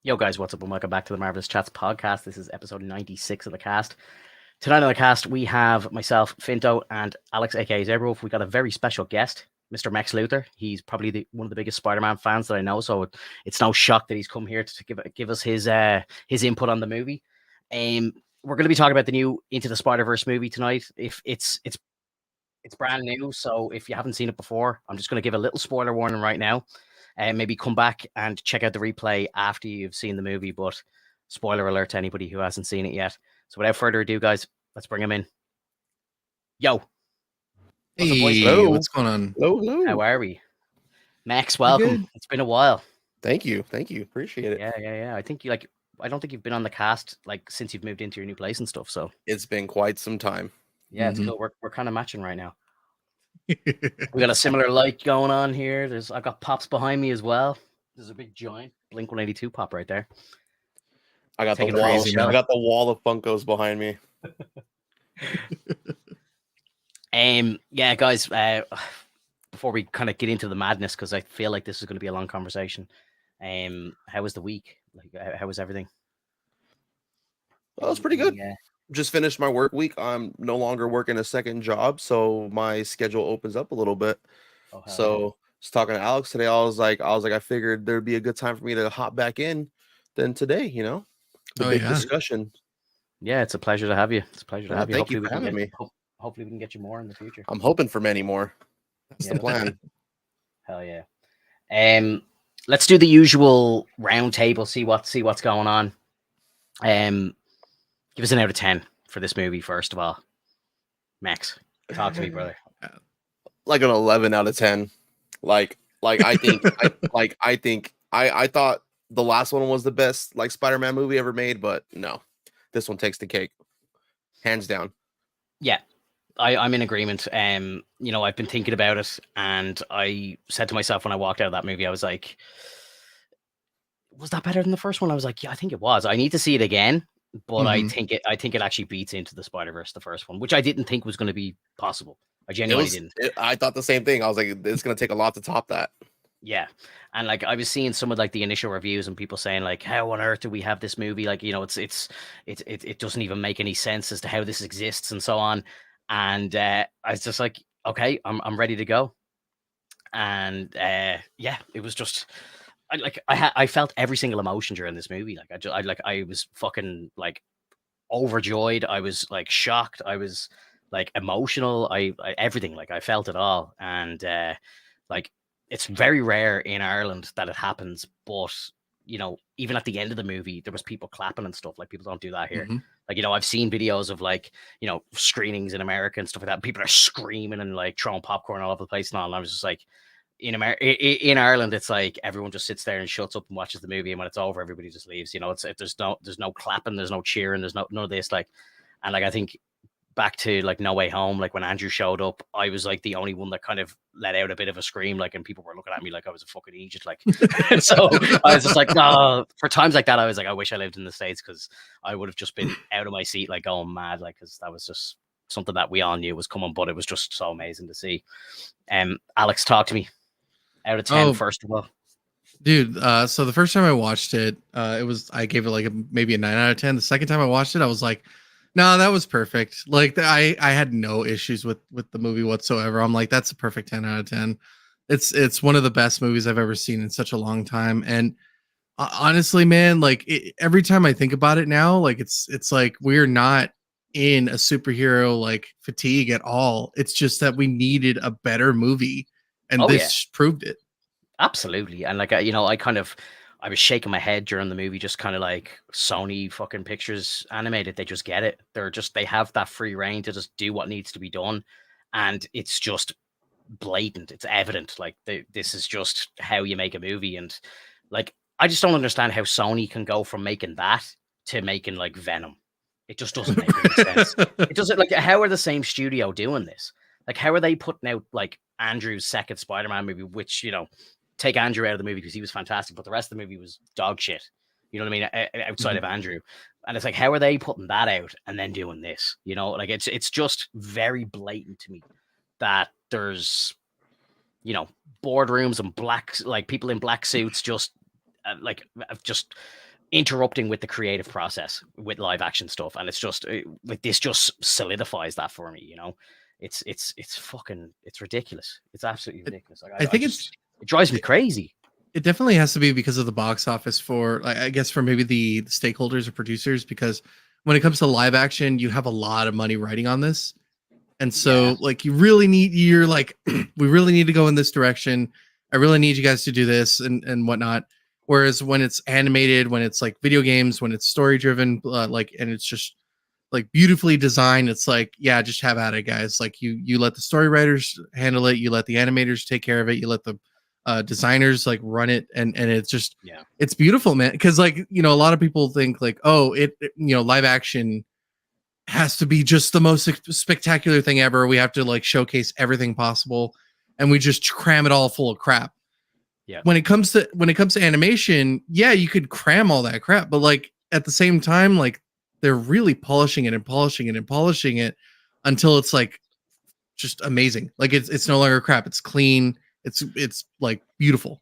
Yo, guys, what's up, and welcome back to the Marvelous Chats podcast. This is episode 96 of the cast. Tonight on the cast, we have myself, Finto, and Alex, aka Zebro. We got a very special guest, Mr. Max Luthor. He's probably one of the biggest Spider-Man fans that I know, so it's no shock that he's come here to give us his input on the movie. We're going to be talking about the new Into the Spider-Verse movie tonight. If it's brand new, so if you haven't seen it before, I'm just going to give a little spoiler warning right now. And maybe come back and check out the replay after you've seen the movie. But spoiler alert to anybody who hasn't seen it yet. So without further ado, guys, let's bring him in. Yo. Hey, what's going on? Hello. How are we? Max, welcome. It's been a while. Thank you. Appreciate it. Yeah. I think I don't think you've been on the cast since you've moved into your new place and stuff. So it's been quite some time. Yeah, it's cool. We're kind of matching right now. We got a similar light going on here. I've got pops behind me as well. There's a big giant Blink 182 pop right there. I got the wall. I got the wall of Funkos behind me. Yeah, guys. Before we kind of get into the madness, because I feel like this is going to be a long conversation. How was the week? How was everything? Well, it was pretty good. Yeah. Just finished my work week. I'm no longer working a second job, so my schedule opens up a little bit. So just talking to Alex today, I was like, I figured there'd be a good time for me to hop back in than today, the big discussion. Yeah, it's a pleasure to have you. It's a pleasure to have you. Thank you for having me. Hopefully we can get you more in the future. I'm hoping for many more. That's the plan. Hell yeah. Let's do the usual round table, see what's going on. Give us an out of 10 for this movie, first of all. Max, talk to me, brother. Like an 11 out of 10. Like I think I thought the last one was the best Spider-Man movie ever made, but no, this one takes the cake, hands down. Yeah, I'm in agreement. I've been thinking about it, and I said to myself when I walked out of that movie, I was like, was that better than the first one? I was like, yeah, I think it was. I need to see it again. But I think it actually beats Into the Spider-Verse, the first one, which I didn't think was going to be possible. I genuinely didn't. I thought the same thing. I was like, it's going to take a lot to top that. Yeah. And I was seeing some of the initial reviews and people saying how on earth do we have this movie? It doesn't even make any sense as to how this exists and so on. And I was just like, okay, I'm ready to go. And yeah, it was just. I felt every single emotion during this movie. I was fucking overjoyed. I was shocked. I was emotional. I everything. I felt it all. And it's very rare in Ireland that it happens. But even at the end of the movie, there was people clapping and stuff. People don't do that here. I've seen videos of screenings in America and stuff like that. People are screaming and throwing popcorn all over the place and all. And I was just like. In Ireland, it's everyone just sits there and shuts up and watches the movie, and when it's over, everybody just leaves. There's no clapping, there's no cheering, there's none of this. And I think back to No Way Home, when Andrew showed up, I was the only one that kind of let out a bit of a scream, and people were looking at me like I was a fucking idiot. So I was just no. For times like that, I was I wish I lived in the States, because I would have just been out of my seat, going mad, because that was just something that we all knew was coming, but it was just so amazing to see. Alex, talk to me. Out of 10, first of all. Dude, so the first time I watched it, I gave it maybe a 9 out of 10. The second time I watched it, I was like, no, that was perfect. I had no issues with the movie whatsoever. I'm like, that's a perfect 10 out of 10. It's one of the best movies I've ever seen in such a long time. And honestly, man, every time I think about it now, it's we're not in a superhero fatigue at all. It's just that we needed a better movie. And this proved it. Absolutely. And I was shaking my head during the movie, just kind of Sony fucking Pictures Animated. They just get it. They have that free reign to just do what needs to be done. And it's just blatant. It's evident. This is just how you make a movie. And I just don't understand how Sony can go from making that to making Venom. It just doesn't make any sense. It doesn't how are the same studio doing this? How are they putting out Andrew's second Spider-Man movie, which, take Andrew out of the movie because he was fantastic, but the rest of the movie was dog shit. You know what I mean? Outside of Andrew. And it's how are they putting that out and then doing this? It's just very blatant to me that there's, boardrooms and people in black suits just interrupting with the creative process with live action stuff, and it's just like this just solidifies that for me. You know, it's fucking ridiculous. It's absolutely ridiculous. Like I think it drives me crazy. It definitely has to be because of the box office for, I guess, for maybe the stakeholders or producers, because when it comes to live action, you have a lot of money riding on this. And so like you're like, we really need to go in this direction. I really need you guys to do this and whatnot. Whereas when it's animated, when it's like video games, when it's story driven, like, and it's just like beautifully designed, it's like, yeah, just have at it, guys. Like you let the story writers handle it. You let the animators take care of it. You let the designers like run it. And it's just, it's beautiful, man. Cause like, you know, a lot of people think like, oh, you know, live action has to be just the most spectacular thing ever. We have to like showcase everything possible, and we just cram it all full of crap. Yeah. When it comes to animation, yeah, you could cram all that crap, but like at the same time, like they're really polishing it and polishing it and polishing it until it's like just amazing. Like it's no longer crap. It's clean. It's like beautiful.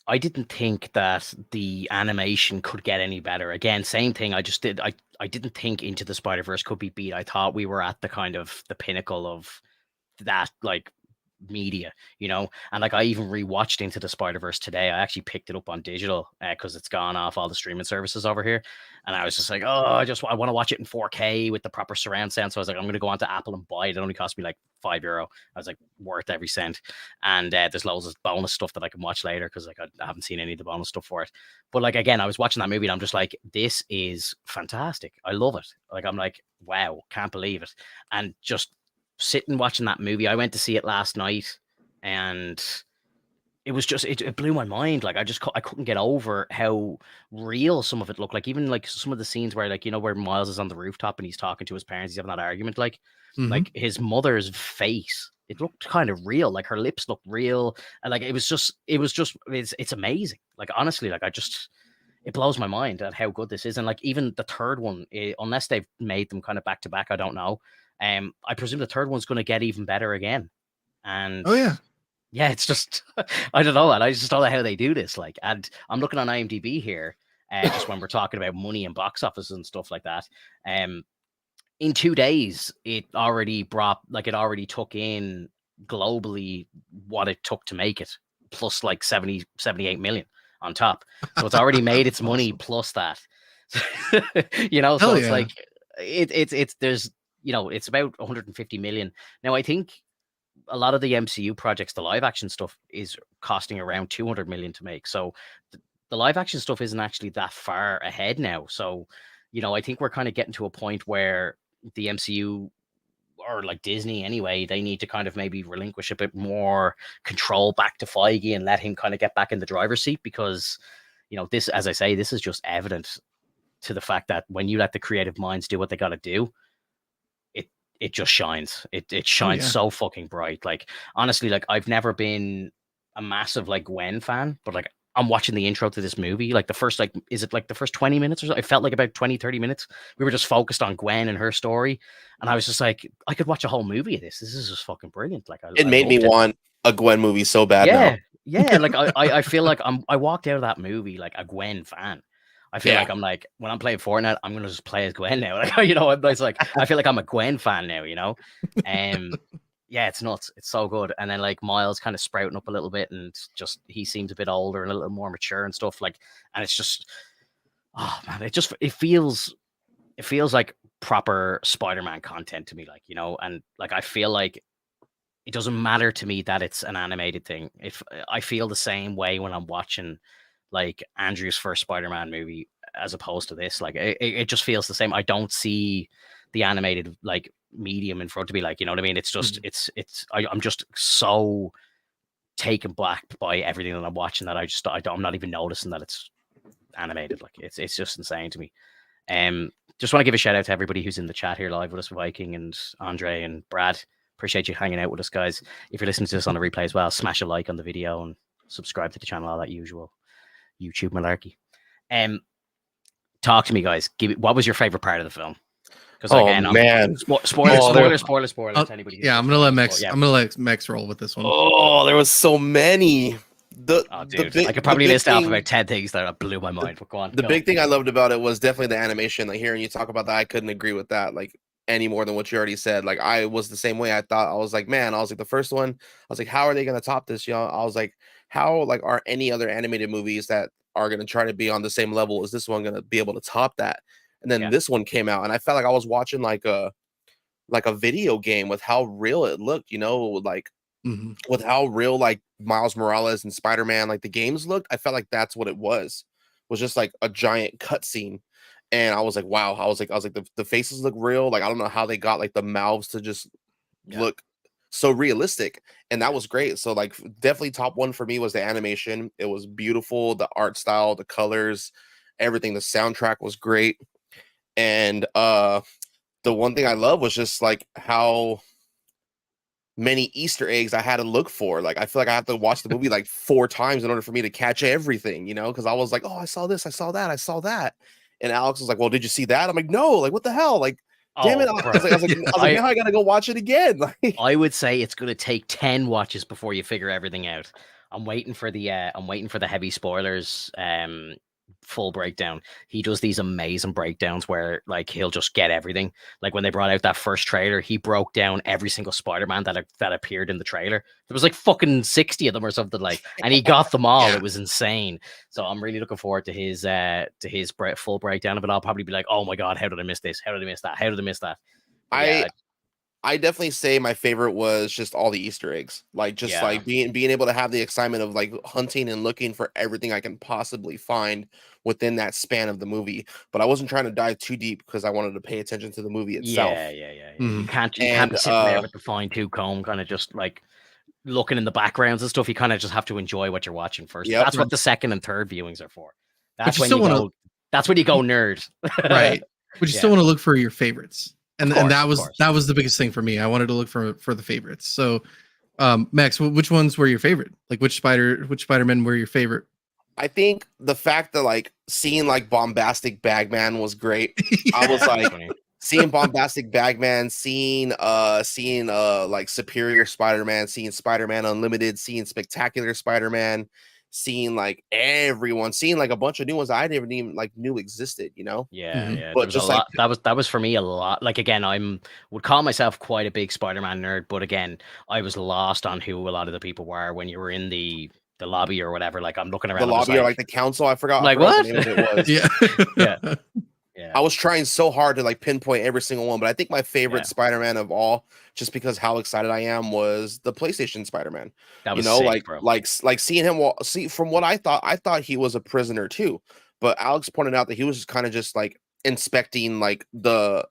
I didn't think that the animation could get any better. Again, same thing. I didn't think Into the Spider-Verse could be beat. I thought we were at the kind of the pinnacle of that like media, you know. And like I even rewatched Into the Spider-Verse today. I actually picked it up on digital because it's gone off all the streaming services over here. And I was just like, oh, I want to watch it in 4K with the proper surround sound. So I was like, I'm going to go onto Apple and buy it. It only cost me like €5. I was like, worth every cent. And there's loads of bonus stuff that I can watch later because like I haven't seen any of the bonus stuff for it. But like again, I was watching that movie and I'm just like, this is fantastic. I love it. Like I'm like, wow, can't believe it. And just sitting watching that movie, I went to see it last night, and it was just it blew my mind. Like I couldn't get over how real some of it looked. Like even like some of the scenes where like, you know, where Miles is on the rooftop and he's talking to his parents, he's having that argument, like like his mother's face, it looked kind of real. Like her lips looked real, and like it's amazing. Like honestly, like it blows my mind at how good this is. And like even the third one, unless they've made them kind of back to back, I don't know. I presume the third one's going to get even better again. And yeah, it's just I don't know, and I just don't know how they do this. Like, and I'm looking on IMDb here, just when we're talking about money and box office and stuff like that. In 2 days, it already took in globally what it took to make it, plus like 78 million on top. So it's already made its money plus that. You know, so it's like it's there's, you know, it's about 150 million. Now, I think a lot of the MCU projects, the live action stuff is costing around 200 million to make. So the live action stuff isn't actually that far ahead now. So, you know, I think we're kind of getting to a point where the MCU, or like Disney anyway, they need to kind of maybe relinquish a bit more control back to Feige and let him kind of get back in the driver's seat, because, you know, this, as I say, this is just evident to the fact that when you let the creative minds do what they got to do, it just shines. It shines so fucking bright. Like honestly, like I've never been a massive like Gwen fan, but like I'm watching the intro to this movie, like the first, like, is it like the first 20 minutes or so? It felt like about 20-30 minutes. We were just focused on Gwen and her story, and I was just like, I could watch a whole movie of this. This is just fucking brilliant. Like it made me want a Gwen movie so bad. Yeah, yeah. Like I feel like I walked out of that movie like a Gwen fan. I feel like I'm like, when I'm playing Fortnite, I'm gonna just play as Gwen now. Like, you know, it's like I feel like I'm a Gwen fan now, you know. Yeah, it's nuts. It's so good. And then like Miles kind of sprouting up a little bit, and just he seems a bit older and a little more mature and stuff. Like, and it's just, oh man, it feels like proper Spider-Man content to me, like, you know. And like I feel like it doesn't matter to me that it's an animated thing. If I feel the same way when I'm watching like Andrew's first Spider-Man movie as opposed to this, like it just feels the same. I don't see the animated like medium in front of me, like, you know what I mean? It's just I'm just so taken back by everything that I'm watching that I'm not even noticing that it's animated. Like it's just insane to me. Just want to give a shout out to everybody who's in the chat here live with us, Viking and Andre and Brad. Appreciate you hanging out with us, guys. If you're listening to this on the replay as well, smash a like on the video and subscribe to the channel, all that usual YouTube malarkey. Talk to me, guys. What was your favorite part of the film? Because again, man, spoilers. I'm gonna let Mex. I'm gonna let Mex roll with this one. Oh, there was so many. Oh, the dude, big I could the probably big list off thing about 10 things that blew my mind. But go on. the big thing I loved about it was definitely the animation. Like hearing you talk about that, I couldn't agree with that like any more than what you already said. Like I was the same way. I was like, man, I was like the first one. I was like, how are they gonna top this? You know, I was like, how like are any other animated movies that are gonna try to be on the same level? Is this one gonna be able to top that? And then Yeah. this one came out, and I felt like I was watching like a video game with how real it looked. You know, like Mhm. with how real like Miles Morales and Spider-Man like the games looked. I felt like that's what it was just like a giant cutscene. And I was like, wow, I was like the faces look real. Like I don't know how they got like the mouths to just Yeah. look so realistic. And that was great. So like definitely top one for me was the animation. It was beautiful, the art style, the colors, everything. The soundtrack was great. And the one thing I love was just like how many Easter eggs I had to look for. Like I feel like I have to watch the movie like 4 times in order for me to catch everything, you know, because I was like, oh, I saw this, I saw that, I saw that. And Alex was like, well, did you see that? I'm like, no, like what the hell? Like, damn it. Oh, I bro. was like, now I gotta go watch it again. Like I would say it's going to take 10 watches before you figure everything out. I'm waiting for the heavy spoilers full breakdown. He does these amazing breakdowns where like he'll just get everything. Like when they brought out that first trailer, he broke down every single Spider-Man that appeared in the trailer. There was like fucking 60 of them or something like, and he got them all. Yeah. It was insane. So I'm really looking forward to his full breakdown of it. I'll probably be like, oh my god, how did I miss this? How did I miss that? How did I miss that? But yeah, I definitely say my favorite was just all the Easter eggs. Like just yeah. like being able to have the excitement of like hunting and looking for everything I can possibly find within that span of the movie. But I wasn't trying to dive too deep because I wanted to pay attention to the movie itself. Yeah. You Mhm. can't And be sitting there with the fine tooth comb, kind of just like looking in the backgrounds and stuff. You kind of just have to enjoy what you're watching first. Yep. That's what the second and third viewings are for. That's you when still you wanna- go. That's when you go nerd. Right. But you still Yeah. want to look for your favorites. And Of course, that of was course. that was the biggest thing for me. I wanted to look for the favorites. So Max, which ones were your favorite? Like which Spider-Man were your favorite? I think the fact that like seeing like bombastic Bagman was great. I was Yeah, like funny. seeing bombastic Bagman, seeing like superior Spider-Man, seeing Spider-Man Unlimited, seeing spectacular Spider-Man, seeing like everyone, seeing like a bunch of new ones I never even like knew existed, you know? Yeah. Mhm. There But was a just like lot. That was for me a lot. Like again, would call myself quite a big Spider-Man nerd, but again, I was lost on who a lot of the people were when you were in the lobby or whatever. Like I'm looking the around, I'm just lobby or like the council, I forgot like what what? the name of it was. Yeah. Yeah. Yeah. I was trying so hard to like pinpoint every single one, but I think my favorite Yeah. Spider-Man of all, just because how excited I am, was the PlayStation Spider-Man. That You was know, sick, bro. like seeing him see from what I thought he was a prisoner too. But Alex pointed out that he was just kind of just like inspecting like the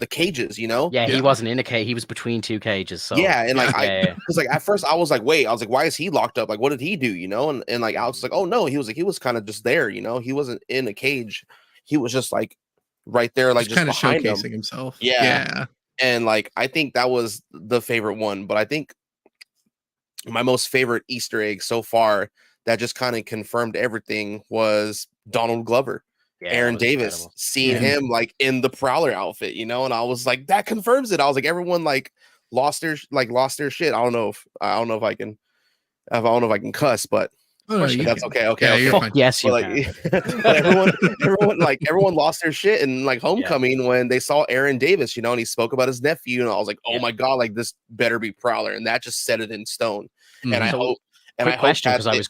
cages, you know? Yeah, he Yeah. wasn't in a cage. He was between two cages. So Yeah, and like yeah. because like at first I was like, wait, I was like, why is he locked up? Like, what did he do? You know? And like Alex was like, oh no, he was kind of just there, you know, he wasn't in a cage, he was just like right there, like Just just kind of behind him. showcasing himself. Yeah. And like I think that was the favorite one, but I think my most favorite Easter egg so far that just kind of confirmed everything was Donald Glover. Yeah, that Aaron was Davis, incredible. seeing Yeah. him like in the Prowler outfit, you know, and I was like, that confirms it. I was like, everyone like lost their shit. I don't know if I can cuss, but Oh, no, you that's can. okay. Yeah, you're Fuck fine. yes, you But can. like, but everyone lost their shit in like Homecoming when they saw Aaron Davis, you know, and he spoke about his nephew, and I was like, oh Yeah. my god, like this better be Prowler, and that just set it in stone. And I Mhm. So, hope, quick question, because I was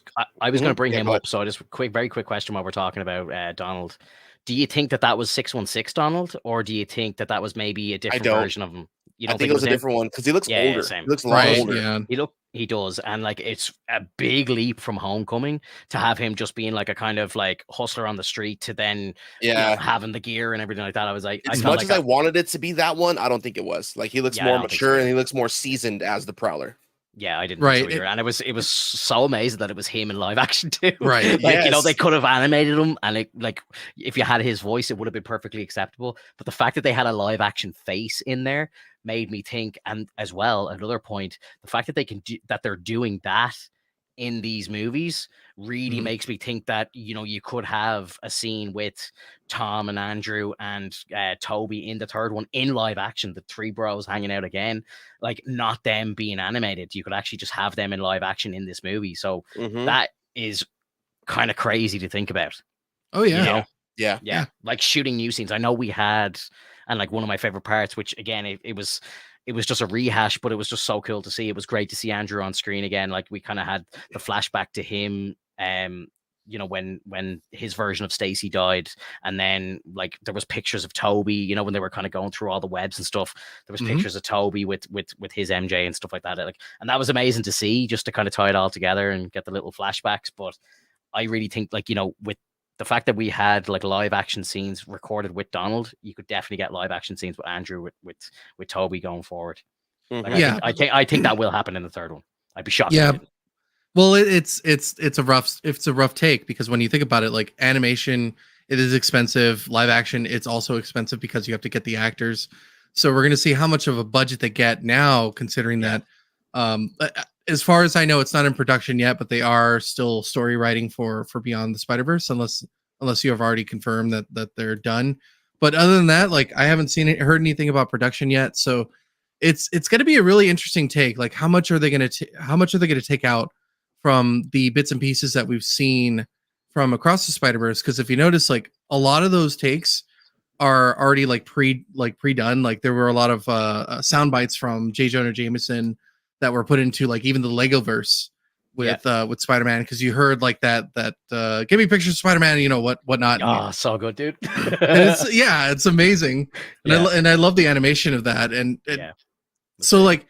going Mhm. to bring Yeah, him go up. So just very quick question while we're talking about Donald. Do you think that was 616 Donald, or do you think that was maybe a different don't. version of him? You I don't think think it was a him? different one because he looks Yeah, older. same. He looks a lot Right. older. Yeah. He does, and like it's a big leap from Homecoming to have him just being like a kind of like hustler on the street to then Yeah. having the gear and everything like that. I was like, As I felt much like as I wanted it to be that one, I don't think it was. Like he looks Yeah, I more don't think so mature and either. he looks more seasoned as the Prowler. Yeah, I didn't Right, think so either. And it was so amazing that it was him in live action too. Right. Like, you know, Yes. they could have animated him and it, like if you had his voice, it would have been perfectly acceptable. But the fact that they had a live action face in there made me think, and as well, another point, the fact that they're doing that in these movies really makes me think that, you know, you could have a scene with Tom and Andrew and Toby in the third one in live action, the three bros hanging out again, like not them being animated. You could actually just have them in live action in this movie. So that is kind of crazy to think about. Oh yeah. You know? Yeah. Like shooting new scenes. I know we had, and like one of my favorite parts, which again, it was just a rehash, but it was just so cool to see. It was great to see Andrew on screen again. Like we kind of had the flashback to him, you know, when his version of Stacy died, and then like there was pictures of Toby, you know, when they were kind of going through all the webs and stuff. There was pictures of Toby with his MJ and stuff like that. Like, and that was amazing to see, just to kind of tie it all together and get the little flashbacks. But I really think, like, you know, with the fact that we had like live action scenes recorded with Donald, you could definitely get live action scenes with Andrew with Toby going forward. Like, I think that will happen in the third one. I'd be shocked. Yeah. Well, it's a rough take, because when you think about it, like animation, it is expensive. Live action, it's also expensive because you have to get the actors. So we're gonna see how much of a budget they get now, considering that. As far as I know, it's not in production yet, but they are still story writing for Beyond the Spider-Verse, unless you have already confirmed that they're done. But other than that, like, I haven't heard anything about production yet. So it's going to be a really interesting take. Like, how much are they going to take out from the bits and pieces that we've seen from Across the Spider-Verse? Because if you notice, like, a lot of those takes are already pre-done. Like, there were a lot of sound bites from J. Jonah Jameson that were put into, like, even the Lego verse with Spider-Man, because you heard like that give me pictures of Spider-Man, you know, whatnot. Oh, so good, dude. And it's amazing. And I love the animation of that. And so, like,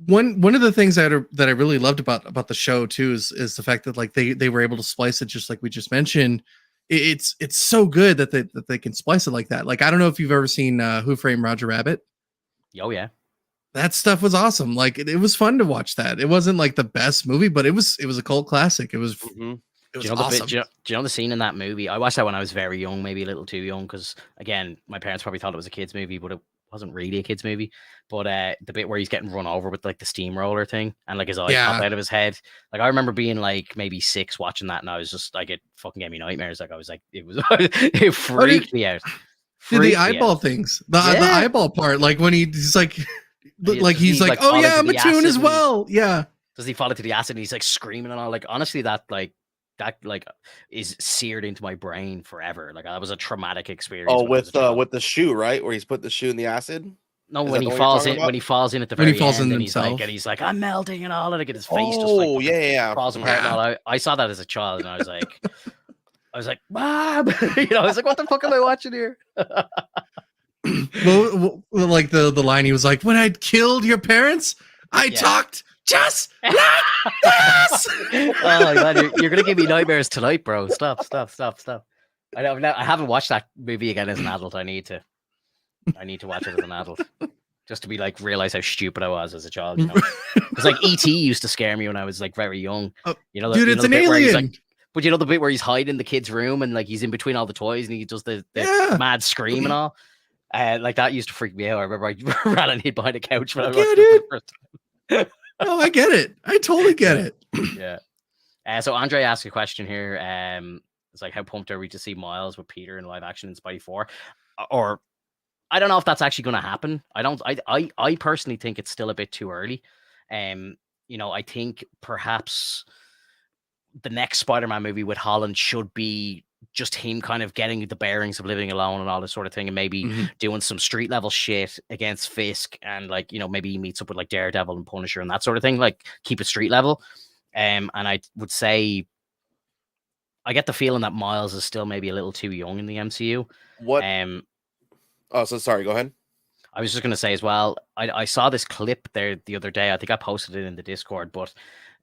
one of the things that I really loved about the show too is the fact that, like, they were able to splice it just like we just mentioned. It's so good that they can splice it like that. Like, I don't know if you've ever seen Who Framed Roger Rabbit. Oh yeah. That stuff was awesome. Like, it was fun to watch that. It wasn't like the best movie, but it was a cult classic. It was it was awesome. Do you know the scene in that movie? I watched that when I was very young, maybe a little too young, because again, my parents probably thought it was a kids movie, but it wasn't really a kids movie. But the bit where he's getting run over with like the steamroller thing, and like his eyes pop out of his head. Like, I remember being like maybe 6 watching that, and I was just like, it fucking gave me nightmares. Like, I was like, it freaked me out. The eyeball things, the eyeball part, like when he's like. He's like, oh yeah, I'm a tune as well. Yeah. Does he fall into the acid and he's like screaming and all? Like, honestly, that is seared into my brain forever. Like, that was a traumatic experience. Oh, with the shoe, right? Where he's put the shoe in the acid? No, when he falls in at the very end, and he's like, I'm melting and all, and like his face just like falls apart and all. I saw that as a child, and I was like, Mom, you know, I was like, what the fuck am I watching here? Well, like the line, he was like, when I killed your parents, I talked just like this. Oh my God, you're gonna give me nightmares tonight, bro. Stop. I haven't watched that movie again as an adult. I need to watch it as an adult, just to be like, realize how stupid I was as a child. You know, because like E.T. used to scare me when I was like very young. You know, dude, it's an alien. But you know the bit where he's hiding in the kid's room and like he's in between all the toys and he does the mad scream and all. Like, that used to freak me out. I remember I ran and hid behind a couch when I watched it for the first time. Oh, I get it. I totally get it. Yeah. So Andre asked a question here. It's like, how pumped are we to see Miles with Peter in live action in Spidey 4? Or I don't know if that's actually going to happen. I personally think it's still a bit too early. You know, I think perhaps the next Spider-Man movie with Holland should be just him kind of getting the bearings of living alone and all this sort of thing, and maybe doing some street level shit against Fisk, and like, you know, maybe he meets up with like Daredevil and Punisher and that sort of thing, like keep it street level. And I would say I get the feeling that Miles is still maybe a little too young in the MCU. What? Oh, so sorry, go ahead. I was just going to say as well, I saw this clip there the other day. I think I posted it in the Discord, but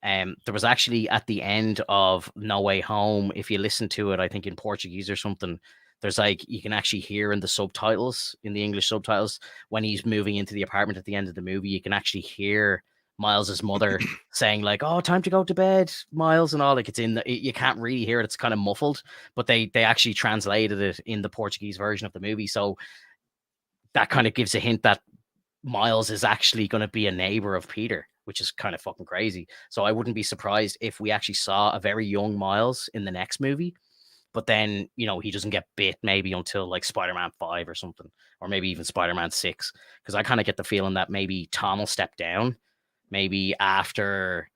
there was actually at the end of No Way Home, if you listen to it, I think in Portuguese or something, there's like, you can actually hear in the subtitles, in the English subtitles, when he's moving into the apartment at the end of the movie, you can actually hear Miles's mother saying like, oh, time to go to bed, Miles, and all. Like, it's you can't really hear it. It's kind of muffled, but they actually translated it in the Portuguese version of the movie. So that kind of gives a hint that Miles is actually going to be a neighbor of Peter. which is kind of fucking crazy. So I wouldn't be surprised if we actually saw a very young Miles in the next movie. But then, you know, he doesn't get bit maybe until like Spider-Man 5 or something, or maybe even Spider-Man 6. Because I kind of get the feeling that maybe Tom will step down, maybe after,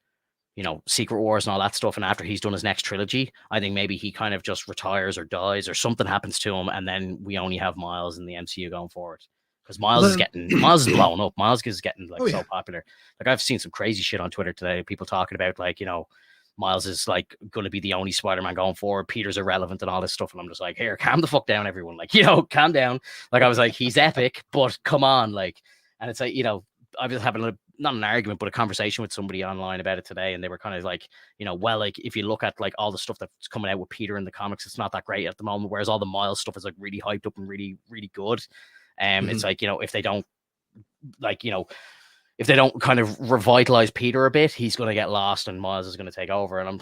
you know, Secret Wars and all that stuff, and after he's done his next trilogy. I think maybe he kind of just retires or dies or something happens to him, and then we only have Miles in the MCU going forward. Because Miles is blowing up. Miles is getting like so popular. Like I've seen some crazy shit on Twitter today, people talking about like, you know, Miles is like going to be the only Spider-Man going forward. Peter's irrelevant and all this stuff. And I'm just like, here, calm the fuck down, everyone. Like, you know, calm down. Like I was like, he's epic, but come on. Like, and it's like, you know, I was having not an argument, but a conversation with somebody online about it today. And they were kind of like, you know, well, like if you look at like all the stuff that's coming out with Peter in the comics, it's not that great at the moment. Whereas all the Miles stuff is like really hyped up and really, really good. It's like, you know, if they don't like, you know, if they don't kind of revitalize Peter a bit, he's going to get lost and Miles is going to take over. And I'm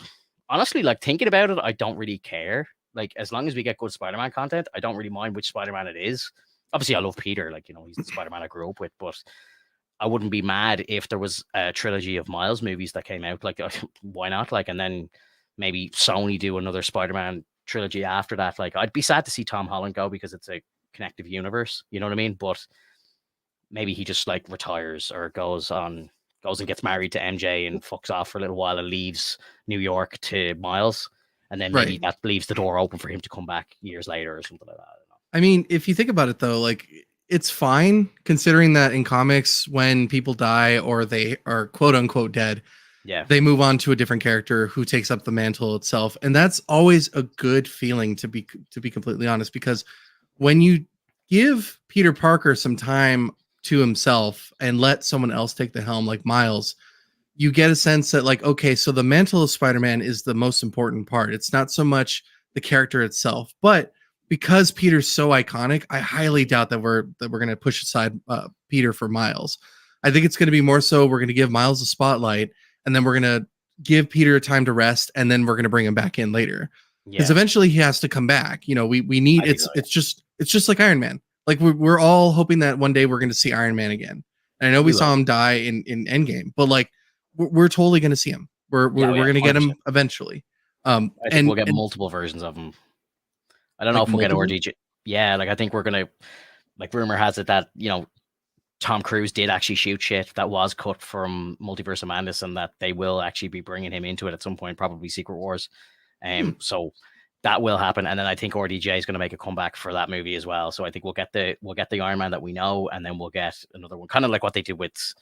honestly like thinking about it, I don't really care. Like as long as we get good Spider-Man content, I don't really mind which Spider-Man it is. Obviously, I love Peter. Like, you know, he's the Spider-Man I grew up with, but I wouldn't be mad if there was a trilogy of Miles movies that came out. Like, why not? Like, and then maybe Sony do another Spider-Man trilogy after that. Like, I'd be sad to see Tom Holland go because it's a connective universe. You know what I mean? But maybe he just like retires or goes and gets married to MJ and fucks off for a little while and leaves New York to Miles. And then maybe that leaves the door open for him to come back years later or something like that. I don't know. I mean, if you think about it though, like it's fine considering that in comics, when people die or they are quote unquote dead, they move on to a different character who takes up the mantle itself. And that's always a good feeling, to be completely honest, because when you give Peter Parker some time to himself and let someone else take the helm, like Miles, you get a sense that like, okay, so the mantle of Spider-Man is the most important part. It's not so much the character itself, but because Peter's so iconic, I highly doubt that we're going to push aside Peter for Miles. I think it's going to be more so we're going to give Miles a spotlight, and then we're going to give Peter time to rest, and then we're going to bring him back in later. Because eventually he has to come back. You know, we need it's just like Iron Man. Like we're all hoping that one day we're going to see Iron Man again. And I know we saw him die in Endgame, but like we're totally going to see him. We're going to get him eventually. I think we'll get multiple versions of him. I don't know if we'll get RDJ. Yeah, like I think we're gonna. Like rumor has it that, you know, Tom Cruise did actually shoot shit that was cut from Multiverse of Madness, and that they will actually be bringing him into it at some point, probably Secret Wars. So that will happen, and then I think RDJ is going to make a comeback for that movie as well. So I think we'll get the Iron Man that we know, and then we'll get another one, kind of like what they did with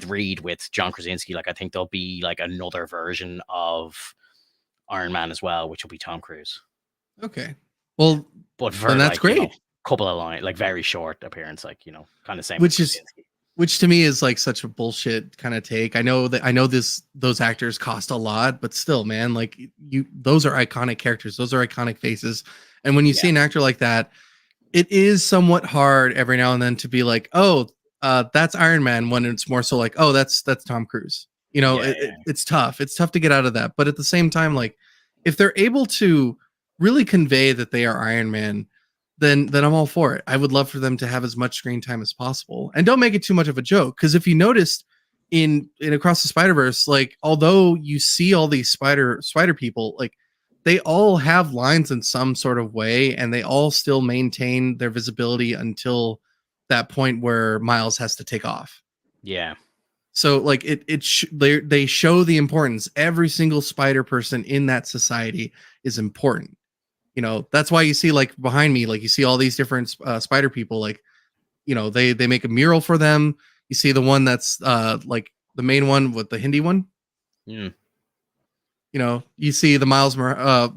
Reed with John Krasinski. Like I think there'll be like another version of Iron Man as well, which will be Tom Cruise. Okay, well, but for that's like, great. You know, couple of line, like very short appearance, like, you know, kind of same. Which to me is like such a bullshit kind of take. I know those actors cost a lot, but still, man, like those are iconic characters. Those are iconic faces. And when you see an actor like that, it is somewhat hard every now and then to be like, oh, that's Iron Man, when it's more so like, oh, that's Tom Cruise. You know, it's tough. It's tough to get out of that. But at the same time, like if they're able to really convey that they are Iron Man, then I'm all for it. I would love for them to have as much screen time as possible, and don't make it too much of a joke. Because if you noticed in Across the Spider-Verse, like although you see all these spider people, like they all have lines in some sort of way, and they all still maintain their visibility until that point where Miles has to take off. Yeah. So like they show the importance. Every single spider person in that society is important. You know, that's why you see like behind me, like you see all these different spider people, like, you know, they make a mural for them. You see the one that's like the main one with the Hindi one. Yeah. You know, you see the Miles behind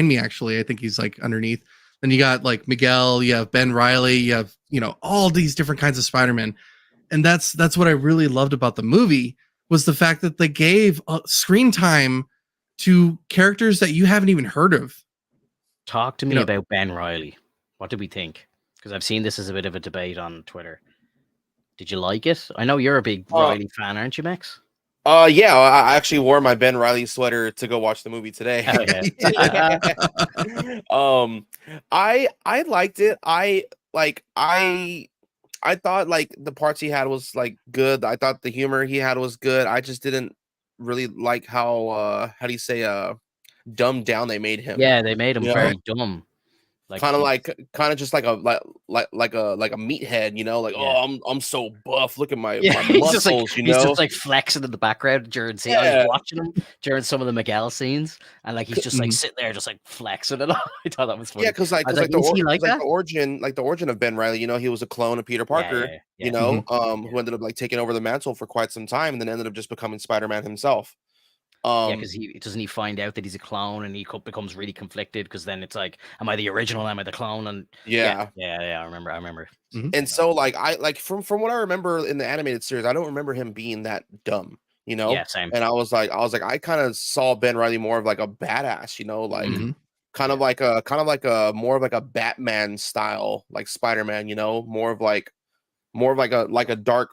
me, actually. I think he's like underneath. Then you got like Miguel, you have Ben Reilly, you have, you know, all these different kinds of Spider-Man. And that's what I really loved about the movie, was the fact that they gave screen time to characters that you haven't even heard of. Talk to me about Ben Reilly. What did we think? Because I've seen this as a bit of a debate on Twitter. Did you like it? I know you're a big Reilly fan, aren't you, Max? Yeah, I actually wore my Ben Reilly sweater to go watch the movie today. Oh, yeah. I liked it. I I thought like the parts he had was like good. I thought the humor he had was good. I just didn't really like how do you say dumbed down they made him. Yeah, they made him You know, very dumb. Like kind of he, like kind of just like a like a meathead. You know, like yeah. oh I'm so buff. Look at my Yeah, muscles. You he's just know, like flexing in the background during scene. I was yeah. watching him during some of the Miguel scenes, and like he's just like sitting there, just like flexing it all. I thought that was Yeah, funny. because I was like, is he like that? the origin of Ben Riley, you know, he was a clone of Peter Yeah, Parker, you yeah, know, yeah, who ended up like taking over the mantle for quite some time, and then ended up just becoming Spider-Man himself. yeah. Um, Because he find out that he's a clone, and becomes really conflicted. Because then it's like, am I the original? Am I the clone? And yeah, yeah, yeah, yeah. I remember. and so like I like from what I remember in the animated series, I don't remember him being that dumb, you know. Yeah, same. And I was like, I kind of saw Ben Riley more of like a badass, you know, like Yeah, kind of like a more of like a Batman style, like Spider-Man, you know, more of like a dark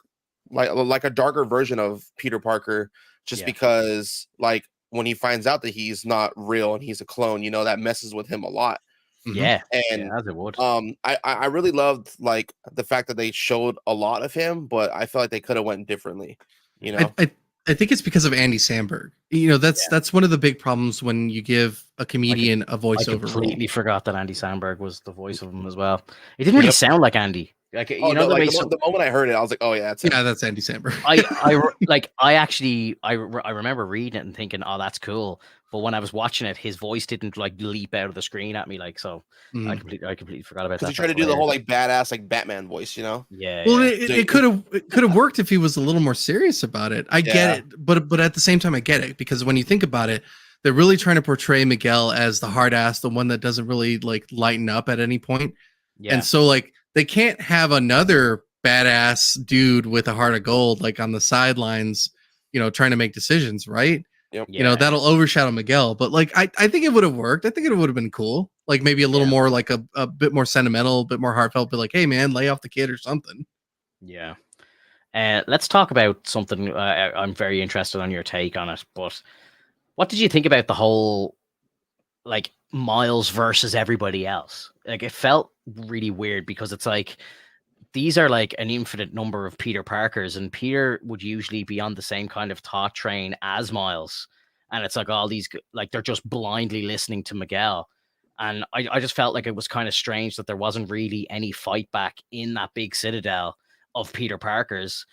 like a darker version of Peter Parker, just yeah, because like when he finds out that he's not real and he's a clone, you know, that messes with him a lot. yeah, yeah. And As it would. I really loved like the fact that they showed a lot of him, but I feel like they could have went differently, you I, know. I I think it's because of Andy Samberg. You know, Yeah. that's one of the big problems when you give a comedian a I voiceover role. completely forgot that Andy Samberg was the voice of him as well. It didn't really sound like Andy. Like Oh you know, no, the like way the moment I heard it, I was like, oh yeah, that's him. Yeah, that's Andy Samberg. I actually I remember reading it and thinking, oh, that's cool. But when I was watching it, his voice didn't like leap out of the screen at me, like so. I completely forgot about Because that. he tried to do the whole like badass like Batman voice, you know. Yeah, Well, yeah, it could have worked if he was a little more serious about it. I get it, but at the same time, I get it because when you think about it, they're really trying to portray Miguel as the hard ass, the one that doesn't really like lighten up at any point. yeah. And so like they can't have another badass dude with a heart of gold like on the sidelines, you know, trying to make decisions, right? Yep. You know, that'll overshadow Miguel. But like I think it would have worked. I think it would have been cool. Like maybe a little more like a bit more sentimental, a bit more heartfelt, but like, hey man, lay off the kid or something. Yeah. Let's talk about something. I'm very interested on your take on it. But what did you think about the whole like Miles versus everybody else? Like it felt really weird because it's like these are like an infinite number of Peter Parkers, and Peter would usually be on the same kind of thought train as Miles. And it's like all these like they're just blindly listening to Miguel. And I just felt like it was kind of strange that there wasn't really any fight back in that big citadel of Peter Parkers.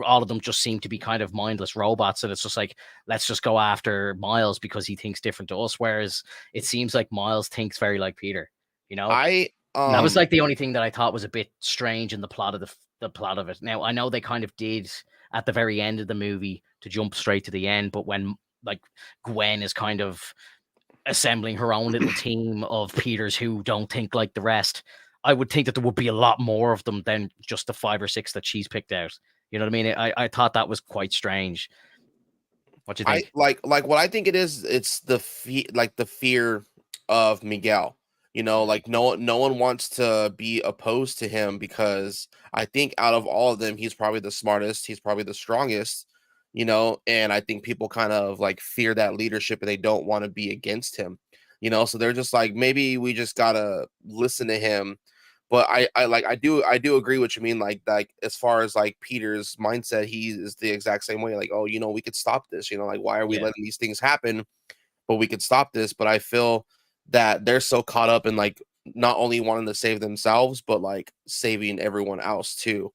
All of them just seem to be kind of mindless robots. And it's just like, let's just go after Miles because he thinks different to us. Whereas it seems like Miles thinks very like Peter, you know? And that was like the only thing that I thought was a bit strange in the plot of the plot of it. Now I know they kind of did at the very end of the movie to jump straight to the end, but when like Gwen is kind of assembling her own little team of Peters who don't think like the rest, I would think that there would be a lot more of them than just the 5 or 6 that she's picked out. You know what I mean? I thought that was quite strange. What do you think? Like what I think it is, it's the fear of Miguel. You know, like no one wants to be opposed to him because I think out of all of them, he's probably the smartest, he's probably the strongest, you know, and I think people kind of like fear that leadership and they don't want to be against him, you know, so they're just like, maybe we just gotta listen to him. But I do agree what you mean, like as far as like Peter's mindset, he is the exact same way, like, oh, you know, we could stop this, you know, like why are we letting these things happen, but we could stop this. But I feel that they're so caught up in like not only wanting to save themselves but like saving everyone else too.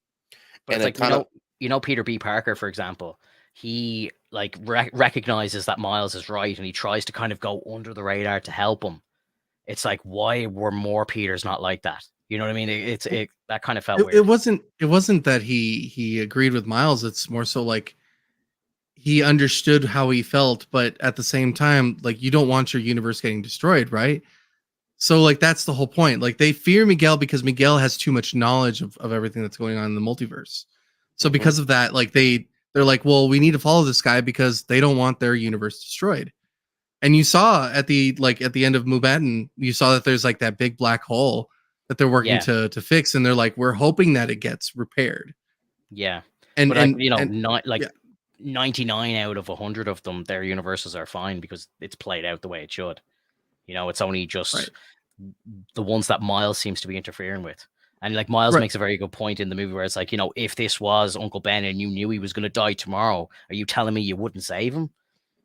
But And it's it like, kind of Peter B. Parker, for example, he like recognizes that Miles is right and he tries to kind of go under the radar to help him. It's like, why were more Peters not like that? You know what I mean? It that kind of felt weird. It wasn't that he agreed with Miles. It's more so like he understood how he felt, but at the same time, like you don't want your universe getting destroyed, right? So like that's the whole point. Like they fear Miguel because Miguel has too much knowledge of everything that's going on in the multiverse. So because of that, like they're like, well, we need to follow this guy because they don't want their universe destroyed. And you saw at the end of Mubadan, you saw that there's like that big black hole that they're working to fix, and they're like, we're hoping that it gets repaired. Yeah. And but like, and, you know, and not like 99 out of 100 of them, their universes are fine because it's played out the way it should. You know, it's only just the ones that Miles seems to be interfering with. And like Miles Right. makes a very good point in the movie where it's like, you know, if this was Uncle Ben and you knew he was going to die tomorrow, are you telling me you wouldn't save him?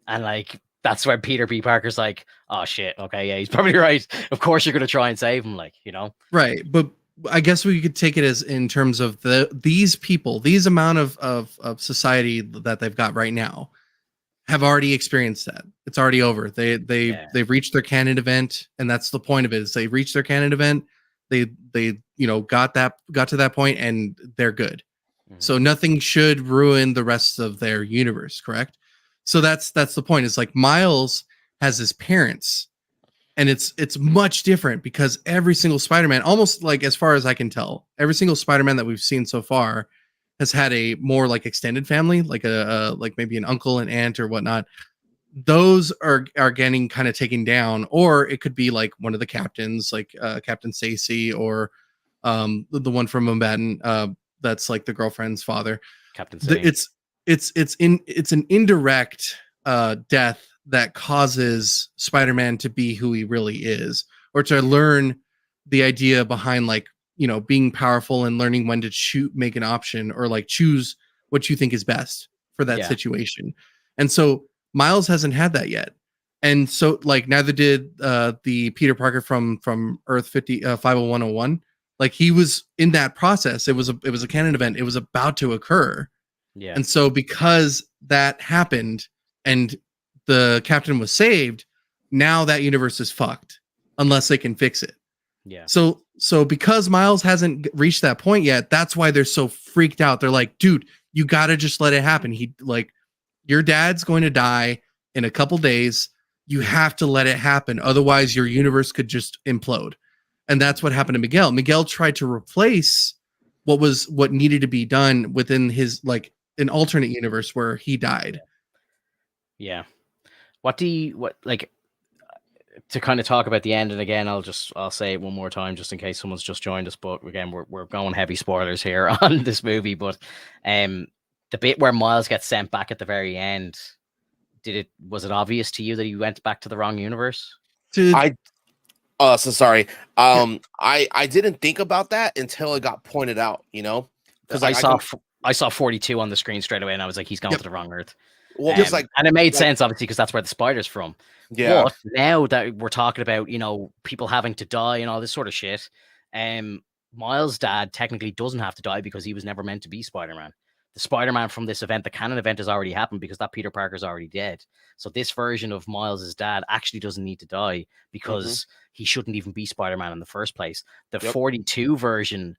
And like, that's where Peter B. Parker's like, oh shit, okay, yeah, he's probably right. Of course you're going to try and save him, like, you know? Right. But I guess we could take it as in terms of these people, these amount of society that they've got right now have already experienced that. It's already over. They've reached their canon event, and that's the point of it. Is they reached their canon event. They you know got to that point, and they're good. So nothing should ruin the rest of their universe, correct? So that's the point. It's like Miles has his parents, and it's much different because every single Spider-Man, almost like as far as I can tell, every single Spider-Man that we've seen so far has had a more like extended family, like a like maybe an uncle and aunt or whatnot. Those are getting kind of taken down, or it could be like one of the captains, like Captain Stacy, or the one from Mumbattan, that's like the girlfriend's father. Captain Stacy. It's an indirect death that causes Spider-Man to be who he really is, or to learn the idea behind like, you know, being powerful and learning when to make an option, or like choose what you think is best for that situation. And so Miles hasn't had that yet. And so like neither did the Peter Parker from Earth 50101. Like he was in that process. It was a canon event. It was about to occur. Yeah. And so because that happened and the captain was saved, now that universe is fucked unless they can fix it. Yeah. So because Miles hasn't reached that point yet, that's why they're so freaked out. They're like, dude, you got to just let it happen. He like, your dad's going to die in a couple days. You have to let it happen. Otherwise your universe could just implode. And that's what happened to Miguel. Miguel tried to replace what needed to be done within his like an alternate universe where he died. Yeah. What like to kind of talk about the end, and again, I'll say it one more time just in case someone's just joined us. But again, we're going heavy spoilers here on this movie. But the bit where Miles gets sent back at the very end, was it obvious to you that he went back to the wrong universe? So sorry. I didn't think about that until it got pointed out, you know, because I saw 42 on the screen straight away, and I was like, he's going to the wrong Earth. Well, just like, and it made sense obviously because that's where the spider's from. Yeah. But now that we're talking about, you know, people having to die and all this sort of shit, Miles' dad technically doesn't have to die because he was never meant to be Spider-Man. The Spider-Man from this event, the canon event, has already happened because that Peter Parker's already dead. So this version of Miles' dad actually doesn't need to die because he shouldn't even be Spider-Man in the first place. The 42 version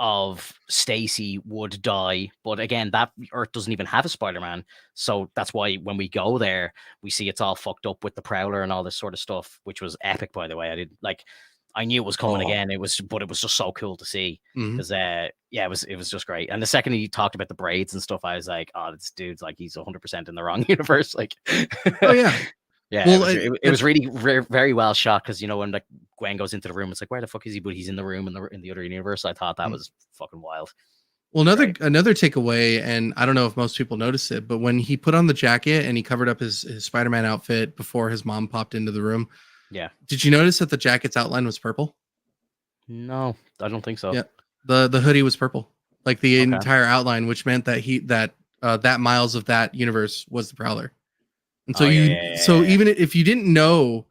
of Stacy would die, but again, that Earth doesn't even have a Spider-Man, so that's why when we go there, we see it's all fucked up with the Prowler and all this sort of stuff, which was epic, by the way. I knew it was coming again. But it was just so cool to see because it was just great. And the second he talked about the braids and stuff, I was like, oh, this dude's like, he's 100% in the wrong universe. Like, oh yeah. Yeah, well, it was really very well shot because, you know, when like Gwen goes into the room, it's like, where the fuck is he? But he's in the room in the other universe. I thought that was fucking wild. Well, another takeaway, and I don't know if most people noticed it, but when he put on the jacket and he covered up his Spider-Man outfit before his mom popped into the room, did you notice that the jacket's outline was purple? No, I don't think so. Yeah, the hoodie was purple, like the entire outline, which meant that that Miles of that universe was the Prowler. And so even if you didn't know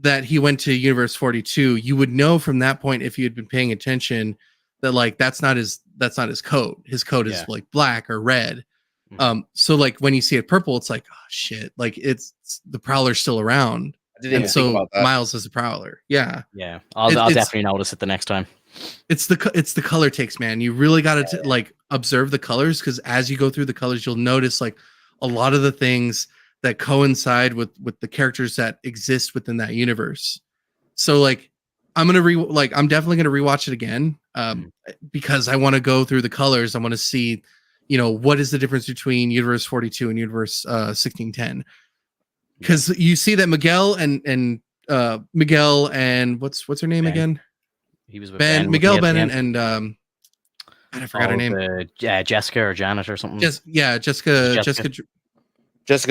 that he went to Universe 42, you would know from that point, if you had been paying attention, that like that's not his coat. His coat is like black or red. So like when you see it purple, it's like, oh shit, like it's the Prowler's still around. I didn't even think about that. Miles is a Prowler. Yeah. I'll definitely notice it the next time. It's the color takes, man. You really got to like observe the colors, because as you go through the colors, you'll notice like a lot of the things that coincide with the characters that exist within that universe. So like I'm definitely gonna rewatch it again because I want to go through the colors. I want to see, you know, what is the difference between Universe 42 and Universe 1610, because you see that Miguel and what's her name again? He was with Miguel Bennett and I forgot her name. Jessica or Janet or something. Jessica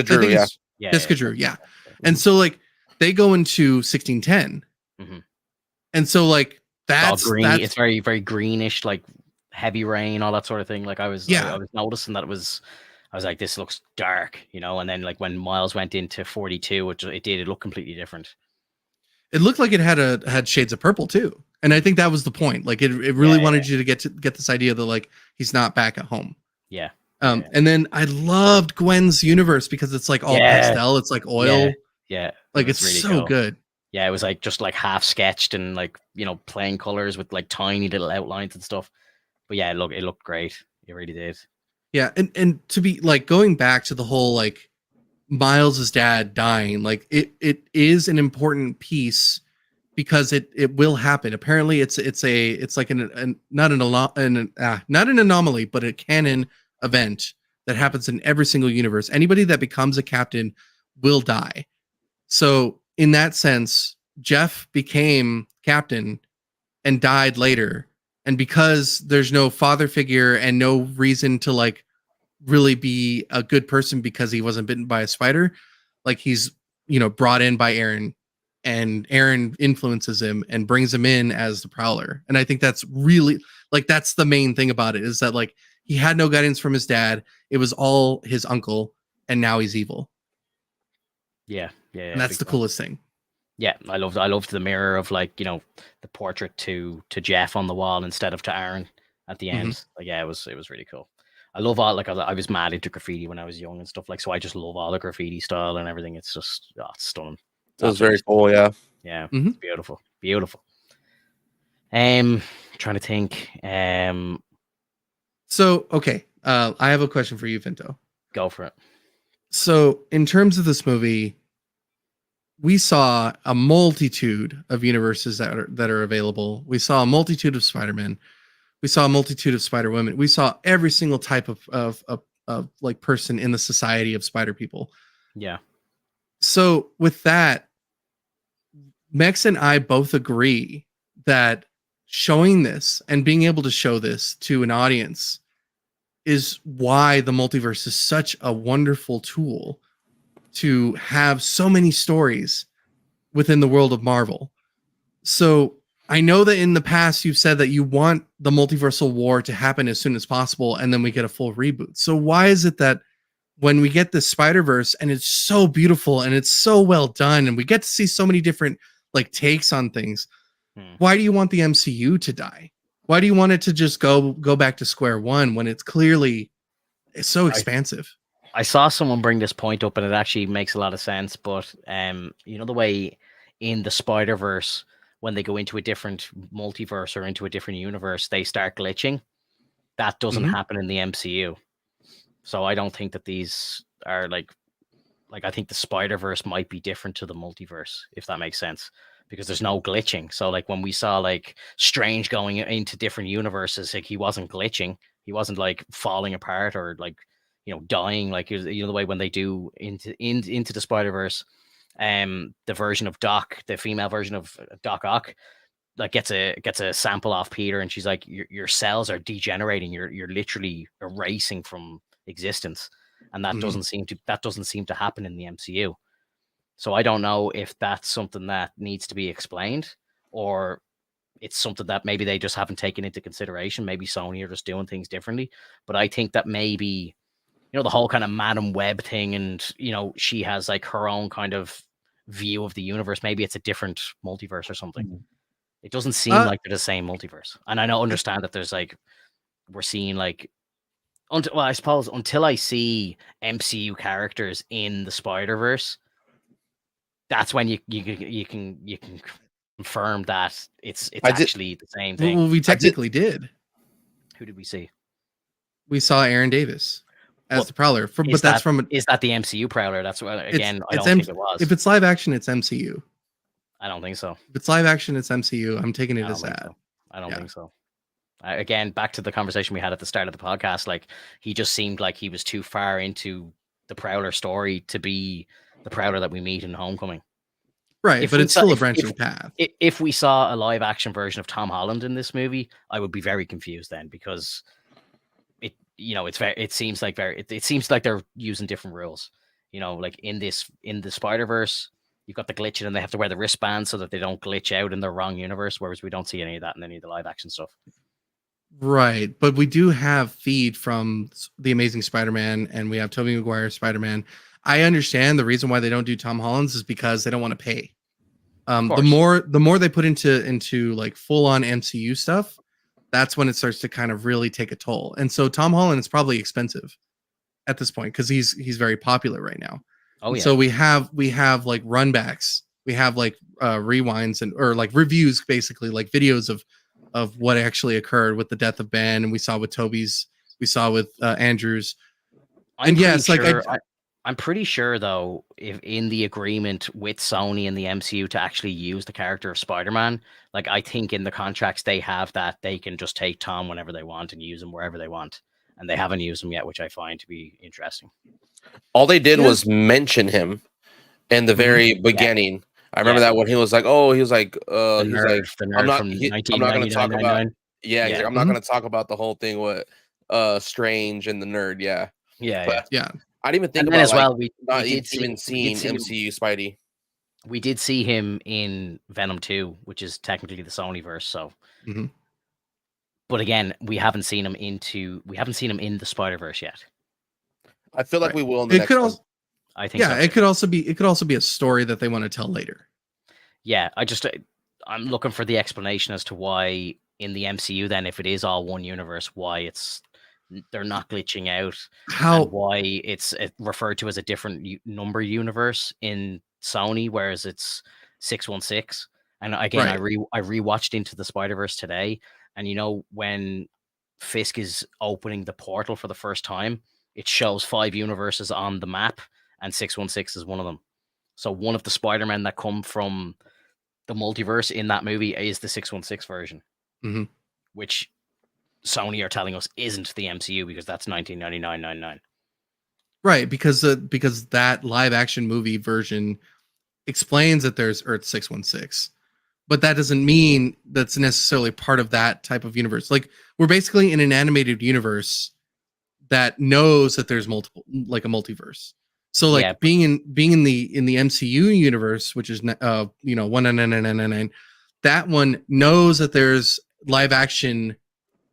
Drew, Jessica Drew, yeah. And so like they go into 1610. And so like That's It's very, very greenish, like heavy rain, all that sort of thing. Like I was noticing that I was like, this looks dark, you know. And then like when Miles went into 42, it looked completely different. It looked like it had shades of purple too, and I think that was the point. Like it really wanted you to get this idea that like he's not back at home. Yeah. And then I loved Gwen's universe because it's like all pastel. It's like oil. Yeah. Like it's really so good. Yeah, it was like just like half sketched and like, you know, plain colors with like tiny little outlines and stuff. But yeah, it looked great. It really did. Yeah, and to be like going back to the whole like Miles's dad dying, like it is an important piece because it will happen. Apparently, it's like not an anomaly, but a canon event that happens in every single universe. Anybody that becomes a captain will die. So in that sense, Jeff became captain and died later. And because there's no father figure and no reason to like really be a good person because he wasn't bitten by a spider, like he's, you know, brought in by Aaron, and Aaron influences him and brings him in as the Prowler. And I think that's really like, that's the main thing about it, is that like he had no guidance from his dad. It was all his uncle, and now he's evil. Yeah. And that's the coolest thing. Yeah, I loved the mirror of like, you know, the portrait to Jeff on the wall instead of to Aaron at the end. Like, yeah, it was really cool. I love all, like, I was mad into graffiti when I was young and stuff, like, so I just love all the graffiti style and everything. It's just it's stunning. It was very cool. Yeah. It's beautiful. Trying to think. So okay, I have a question for you, Vinto. Go for it. So in terms of this movie, we saw a multitude of universes that are available. We saw a multitude of Spider-Man. We saw a multitude of Spider-Women. We saw every single type of like person in the society of Spider people. Yeah. So with that, Mex and I both agree that showing this and being able to show this to an audience is why the multiverse is such a wonderful tool to have so many stories within the world of Marvel. So I know that in the past you've said that you want the multiversal war to happen as soon as possible, and then we get a full reboot. So why is it that when we get the Spider-Verse and it's so beautiful and it's so well done and we get to see so many different like takes on things, why do you want the MCU to die? Why do you want it to just go back to square one when it's clearly so expansive? I saw someone bring this point up and it actually makes a lot of sense, but you know, the way in the Spider-Verse, when they go into a different multiverse or into a different universe, they start glitching. That doesn't happen in the MCU. So I don't think that these are like I think the Spider-Verse might be different to the multiverse, if that makes sense, because there's no glitching. So like when we saw like Strange going into different universes, like he wasn't glitching. He wasn't like falling apart or like, you know, dying, like, you know, the way when they do into the Spider-Verse, the version of Doc, the female version of Doc Ock, like gets a sample off Peter, and she's like, your cells are degenerating, you're literally erasing from existence, and that doesn't seem to happen in the MCU. So I don't know if that's something that needs to be explained, or it's something that maybe they just haven't taken into consideration. Maybe Sony are just doing things differently. But I think that maybe, you know, the whole kind of Madam Web thing, and, you know, she has like her own kind of view of the universe. Maybe it's a different multiverse or something. It doesn't seem like they're the same multiverse. And I understand that there's like, we're seeing like, I suppose until I see MCU characters in the Spider-Verse, that's when you can confirm that it's actually the same thing. Well, we technically did. Who did we see? We saw Aaron Davis as the Prowler. Is that the MCU Prowler? That's what, again, I don't think it was. If it's live action, it's MCU. I don't think so. If it's live action, it's MCU. I'm taking it as that. I don't think so. Again, back to the conversation we had at the start of the podcast, like, he just seemed like he was too far into the Prowler story to be the Prowler that we meet in Homecoming. Right, but it's still a branching path. If we saw a live action version of Tom Holland in this movie, I would be very confused then, because it seems like they're using different rules. You know, like in the Spider-Verse, you've got the glitching, and they have to wear the wristband so that they don't glitch out in the wrong universe. Whereas we don't see any of that in any of the live action stuff. Right, but we do have feed from the Amazing Spider-Man, and we have Tobey Maguire Spider-Man. I understand the reason why they don't do Tom Holland's is because they don't want to pay. The more they put into like full on MCU stuff, that's when it starts to kind of really take a toll. And so Tom Holland is probably expensive at this point because he's very popular right now. Oh yeah. So we have like runbacks, we have like rewinds or like reviews, basically like videos of what actually occurred with the death of Ben, and we saw with Toby's, we saw with Andrew's. And yes, I'm pretty sure though, if in the agreement with Sony and the MCU to actually use the character of Spider-Man, like I think in the contracts they have that they can just take Tom whenever they want and use him wherever they want, and they haven't used him yet, which I find to be interesting. All they did was mention him in the very beginning. I remember that when he was like, I'm not going to talk about. Yeah, he's like, I'm not going to talk about the whole thing with Strange and the Nerd. Yeah. I didn't even think about as well. We not even seeing MCU Spidey. We did see him in Venom 2, which is technically the Sony verse. So, but again, we haven't seen him in the Spider-Verse yet. I feel like we will in the next one. I think. Yeah, so. It could also be a story that they want to tell later. Yeah, I'm looking for the explanation as to why in the MCU then, if it is all one universe, why they're not glitching out, and why it's referred to as a different number universe in Sony, whereas it's 616. And again, I rewatched Into the Spider-Verse today, and you know when Fisk is opening the portal for the first time, it shows 5 universes on the map, and 616 is one of them. So one of the Spider-Men that come from the multiverse in that movie is the 616 version, which Sony are telling us isn't the MCU because that's 1999-99. Right, because that live action movie version explains that there's Earth 616, but that doesn't mean that's necessarily part of that type of universe. Like we're basically in an animated universe that knows that there's multiple, like a multiverse. So like being in the MCU universe, which is 1999, that one knows that there's live action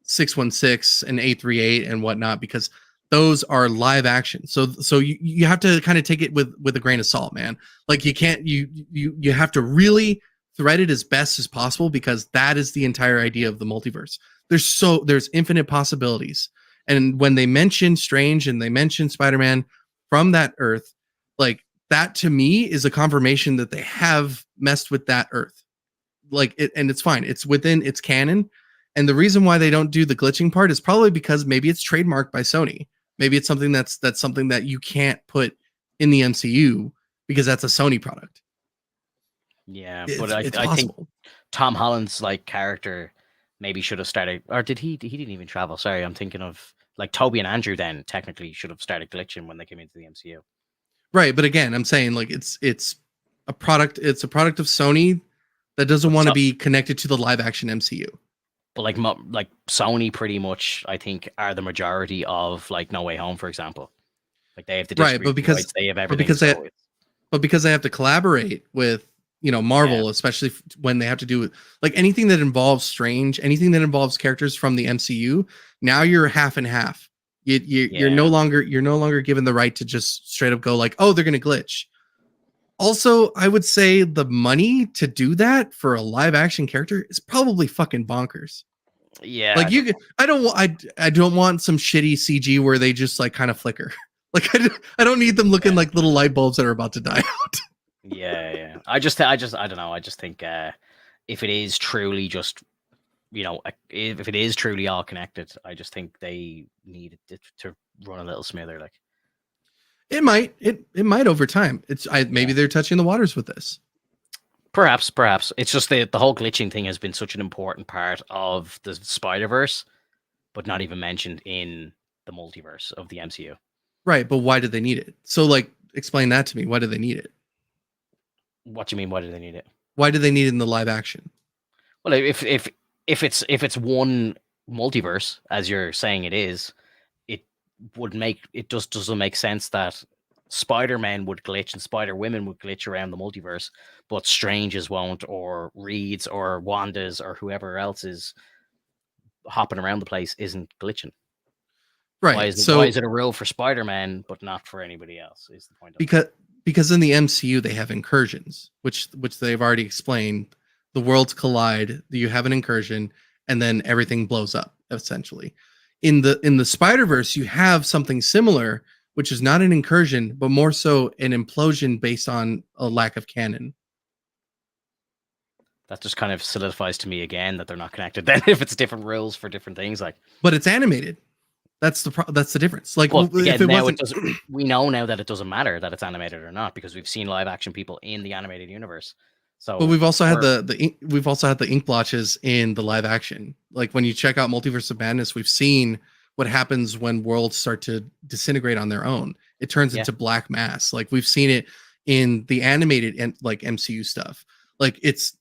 616 and 838 and whatnot, because those are live action. So you have to kind of take it with a grain of salt, man. Like you can't you have to really thread it as best as possible, because that is the entire idea of the multiverse. There's infinite possibilities. And when they mention Strange and they mention Spider-Man from that Earth, like that to me is a confirmation that they have messed with that Earth. Like it, and it's fine. It's within its canon. And the reason why they don't do the glitching part is probably because maybe it's trademarked by Sony. Maybe it's something that's something that you can't put in the MCU because that's a Sony product. Yeah, but I think Tom Holland's like character maybe should have started, or did he didn't even travel. Sorry, I'm thinking of like Toby and Andrew then technically should have started glitching when they came into the MCU. Right, but again, I'm saying like it's a product of Sony that doesn't want to be connected to the live action MCU. But like Sony pretty much, I think, are the majority of like No Way Home, for example. Like they have the right, but because they have everything. Because they have to collaborate with Marvel, especially when they have to do like anything that involves Strange, anything that involves characters from the MCU. Now you're half and half. You're no longer given the right to just straight up go like, oh, they're gonna glitch. Also, I would say the money to do that for a live action character is probably fucking bonkers. Yeah, like I don't want some shitty CG where they just like kind of flicker. Like I don't need them looking like little light bulbs that are about to die out. Yeah. I don't know. I just think if it is truly just, if it is truly all connected, I just think they need it to run a little smoother. Like it might over time. Maybe they're touching the waters with this. Perhaps. It's just the whole glitching thing has been such an important part of the Spider-Verse, but not even mentioned in the multiverse of the MCU. Right, but why do they need it? So, like, explain that to me. Why do they need it? What do you mean? Why do they need it? Why do they need it in the live action? Well, if it's one multiverse, as you're saying it is, it doesn't make sense that Spider-Men would glitch and Spider-Women would glitch around the multiverse, but Strange's won't, or Reed's, or Wanda's, or whoever else is hopping around the place isn't glitching. Why Right. is it a rule for Spider-Man but not for anybody else? Is the point. Because in the MCU they have incursions, which they've already explained. The worlds collide, you have an incursion, and then everything blows up, essentially. In the Spider-Verse, you have something similar, which is not an incursion, but more so an implosion based on a lack of canon. That just kind of solidifies to me again that they're not connected. Then, if it's different rules for different things, like, but it's animated. That's the difference. Like, well, if it wasn't, we know now that it doesn't matter that it's animated or not because we've seen live action people in the animated universe. So, but we've also had we've also had the ink blotches in the live action. Like when you check out Multiverse of Madness, we've seen what happens when worlds start to disintegrate on their own. It turns into black mass. Like we've seen it in the animated and like MCU stuff. Like it's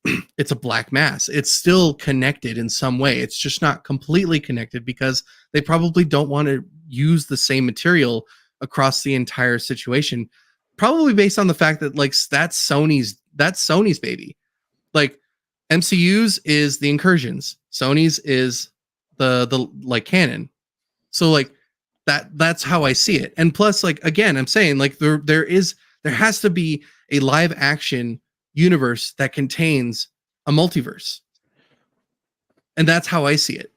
a black mass. It's still connected in some way. It's just not completely connected because they probably don't want to use the same material across the entire situation. Probably based on the fact that like that's Sony's baby. Like MCU's is the incursions. Sony's is the like canon. So like that's how I see it. And plus, like again, I'm saying like there has to be a live action universe that contains a multiverse. And that's how I see it.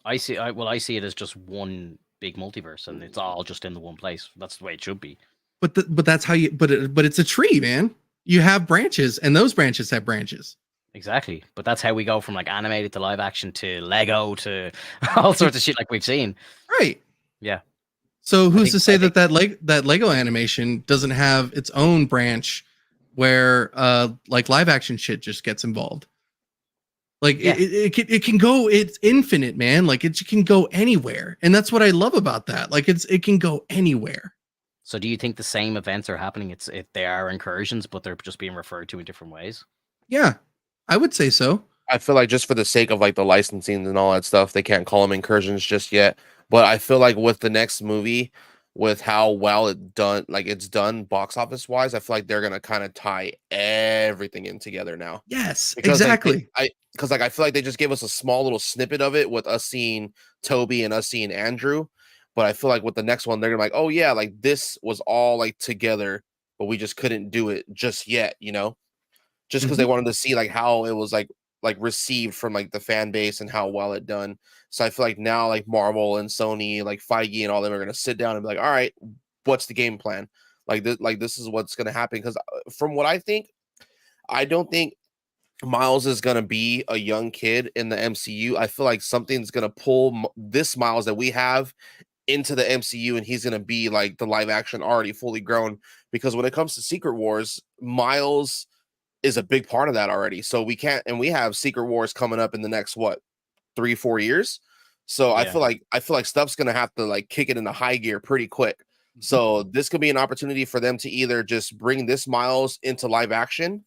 I see it as just one big multiverse and it's all just in the one place. That's the way it should be. But that's how you but it's a tree, man. You have branches and those branches have branches. Exactly. But that's how we go from like animated to live action to Lego to all sorts of shit like we've seen. Right. Yeah. So who's to say that Lego animation doesn't have its own branch where like live action shit just gets involved? Like it can go, it's infinite, man. Like it can go anywhere. And that's what I love about that. Like it can go anywhere. So do you think the same events are happening? They are incursions, but they're just being referred to in different ways? Yeah, I would say so. I feel like just for the sake of like the licensing and all that stuff, they can't call them incursions just yet. But I feel like with the next movie, with how well it's done box office wise, I feel like they're gonna kind of tie everything in together now. Yes, because exactly. I feel like they just gave us a small little snippet of it with us seeing Toby and us seeing Andrew. But I feel like with the next one, they're gonna be like, oh yeah, like this was all like together, but we just couldn't do it just yet, you know, just because they wanted to see like how it was like received from like the fan base and how well it done. So I feel like now like Marvel and Sony, like Feige and all them are gonna sit down and be like, all right, what's the game plan? Like this is what's gonna happen. Because from what I think, I don't think Miles is gonna be a young kid in the MCU. I feel like something's gonna pull this Miles that we have into the MCU, and he's gonna be like the live action already fully grown. Because when it comes to Secret Wars, Miles is a big part of that already. So we have Secret Wars coming up in the next 3-4 years. So yeah. I feel like stuff's gonna have to like kick it into high gear pretty quick. So this could be an opportunity for them to either just bring this Miles into live action,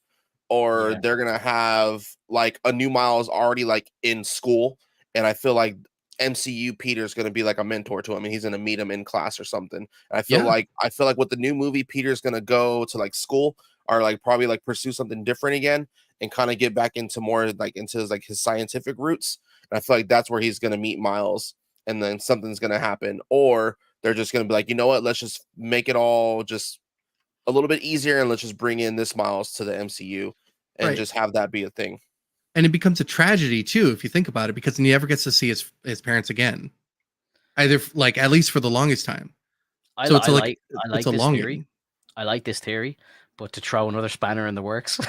or they're gonna have like a new Miles already like in school. And I feel like MCU Peter's gonna be like a mentor to him, and he's gonna meet him in class or something. And I feel like with the new movie, Peter's gonna go to like school or like probably like pursue something different again and kind of get back into more like into his scientific roots. And I feel like that's where he's gonna meet Miles, and then something's gonna happen, or they're just gonna be like, you know what, let's just make it all just a little bit easier, and let's just bring in this Miles to the MCU and just have that be a thing. And it becomes a tragedy too, if you think about it, because he never gets to see his parents again, either like at least for the longest time. I like this theory, but to throw another spanner in the works,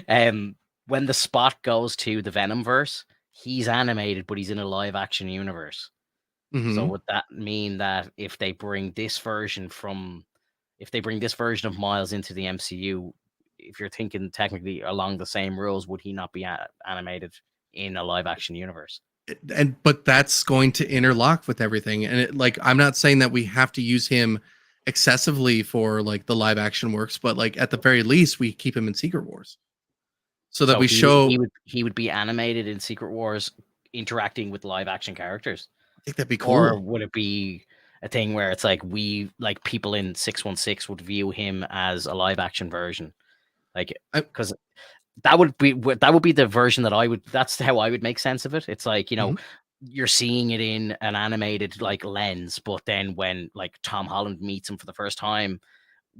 when the Spot goes to the Venomverse, he's animated, but he's in a live action universe. So would that mean that if they bring this version of Miles into the MCU, if you're thinking technically along the same rules, would he not be animated in a live action universe? But that's going to interlock with everything. And like, I'm not saying that we have to use him excessively for like the live action works, but like at the very least, we keep him in Secret Wars so that he would be animated in Secret Wars interacting with live action characters. I think that'd be cool. Or would it be a thing where it's like we like people in 616 would view him as a live action version, like because that would be the version that I would. That's how I would make sense of it. It's like, you know, you're seeing it in an animated like lens, but then when like Tom Holland meets him for the first time,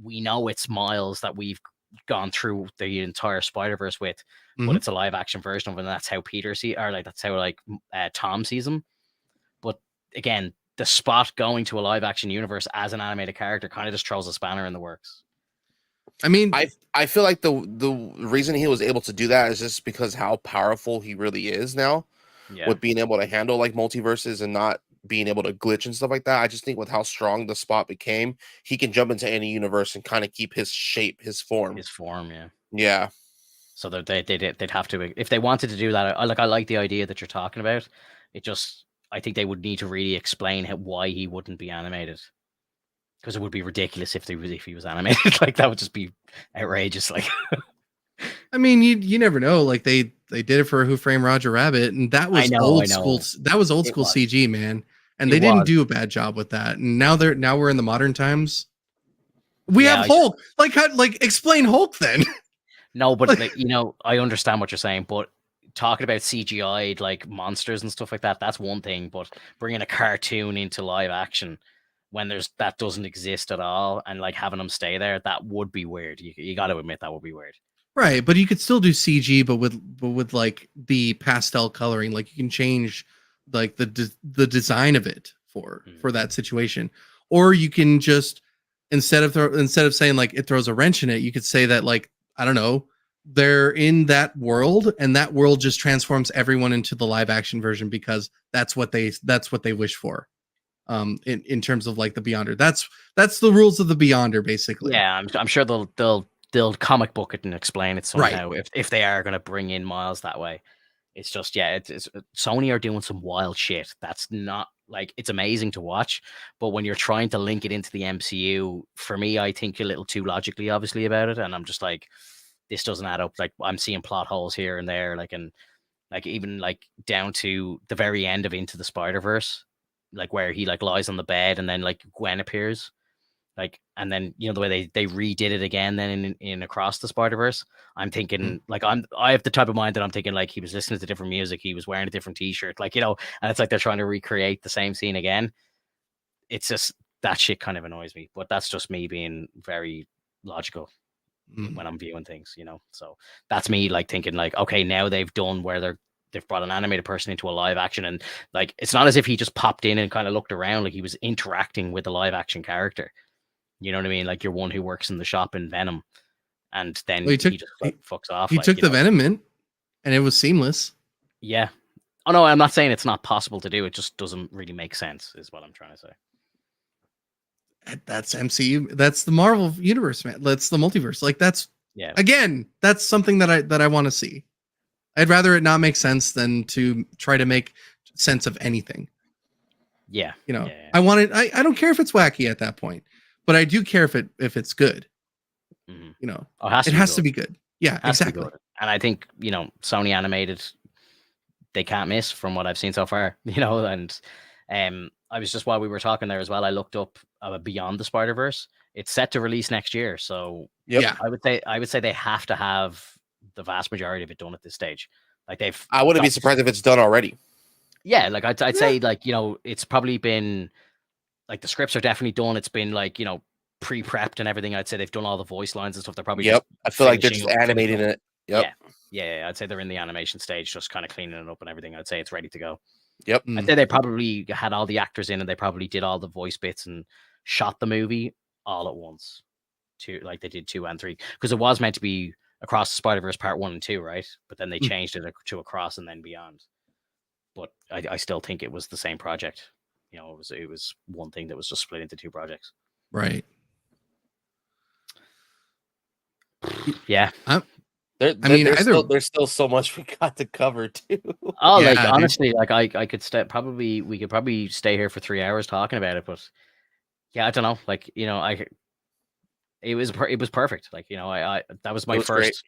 we know it's Miles that we've gone through the entire Spider-Verse with, but it's a live action version of it, and that's how Peter that's how like Tom sees him. But again, the Spot going to a live action universe as an animated character kind of just throws a spanner in the works. I mean, I feel like the reason he was able to do that is just because how powerful he really is now, with being able to handle like multiverses and not being able to glitch and stuff like that. I just think with how strong the Spot became, he can jump into any universe and kind of keep his shape, his form. Yeah. So that they'd have to, if they wanted to do that. I like the idea that you're talking about. I think they would need to really explain why he wouldn't be animated. Because it would be ridiculous if he was animated. Like that would just be outrageous. Like, I mean, you never know. Like they did it for Who Framed Roger Rabbit, and that was old school. That was old school CG, man. And they didn't do a bad job with that. And now we're in the modern times. We have Hulk. Explain Hulk then. No, but you know, I understand what you're saying, but talking about CGI'd like monsters and stuff like that, that's one thing. But bringing a cartoon into live action when that doesn't exist at all, and like having them stay there, that would be weird. You got to admit that would be weird. Right, but you could still do CG, but with like the pastel coloring. Like you can change like the design of it for that situation, or you can just instead of saying like it throws a wrench in it, you could say that like, I don't know, they're in that world, and that world just transforms everyone into the live action version because that's what they wish for. In terms of like the Beyonder, that's the rules of the Beyonder, basically. Yeah, I'm sure they'll comic book it and explain it somehow, if they are going to bring in Miles that way. It's just, it's Sony are doing some wild shit. That's not like, it's amazing to watch, but when you're trying to link it into the MCU, for me, I think a little too logically, obviously, about it, and I'm just like, this doesn't add up. Like I'm seeing plot holes here and there, like, and like even like down to the very end of Into the Spider-Verse, like where he like lies on the bed and then like Gwen appears, like, and then, you know, the way they redid it again then in Across the Spider-Verse. I'm thinking like I have the type of mind that I'm thinking like he was listening to different music, he was wearing a different t-shirt, like, you know, and it's like they're trying to recreate the same scene again. It's just that shit kind of annoys me, but that's just me being very logical when I'm viewing things, you know. So that's me like thinking like, okay, now they've done where they've brought an animated person into a live action, and like it's not as if he just popped in and kind of looked around, like he was interacting with a live action character. You know what I mean? Like you're one who works in the shop in Venom, and then he just like, fucks off. He took the Venom in, and it was seamless. Yeah. Oh no, I'm not saying it's not possible to do. It just doesn't really make sense, is what I'm trying to say. That's MCU. That's the Marvel universe, man. That's the multiverse. Like that's again, that's something that I want to see. I'd rather it not make sense than to try to make sense of anything. Yeah. You know, I want it. I don't care if it's wacky at that point, but I do care if it's good. You know, it has to be good. Yeah, exactly. And I think, you know, Sony animated, they can't miss from what I've seen so far, you know, and I was just, while we were talking there as well, I looked up Beyond the Spider-Verse. It's set to release next year. So yeah, I would say they have to have the vast majority of it done at this stage. Like I wouldn't be surprised if it's done already. Yeah, like I'd say like, you know, it's probably been like the scripts are definitely done. It's been like, you know, pre-prepped and everything. I'd say they've done all the voice lines and stuff. They're probably I feel like they're just animating it. Yeah, I'd say they're in the animation stage, just kind of cleaning it up and everything. I'd say it's ready to go. I'd say they probably had all the actors in, and they probably did all the voice bits and shot the movie all at once, like they did 2 and 3, because it was meant to be Across the Spider-Verse Part 1 and 2, right? But then they changed it to Across and then Beyond. But I still think it was the same project. You know, it was one thing that was just split into 2 projects. Right. Yeah. There's still so much we got to cover too. Oh, yeah, like honestly, like we could probably stay here for 3 hours talking about it, but yeah, I don't know. Like, you know, it was perfect. Like, you know, that was my first.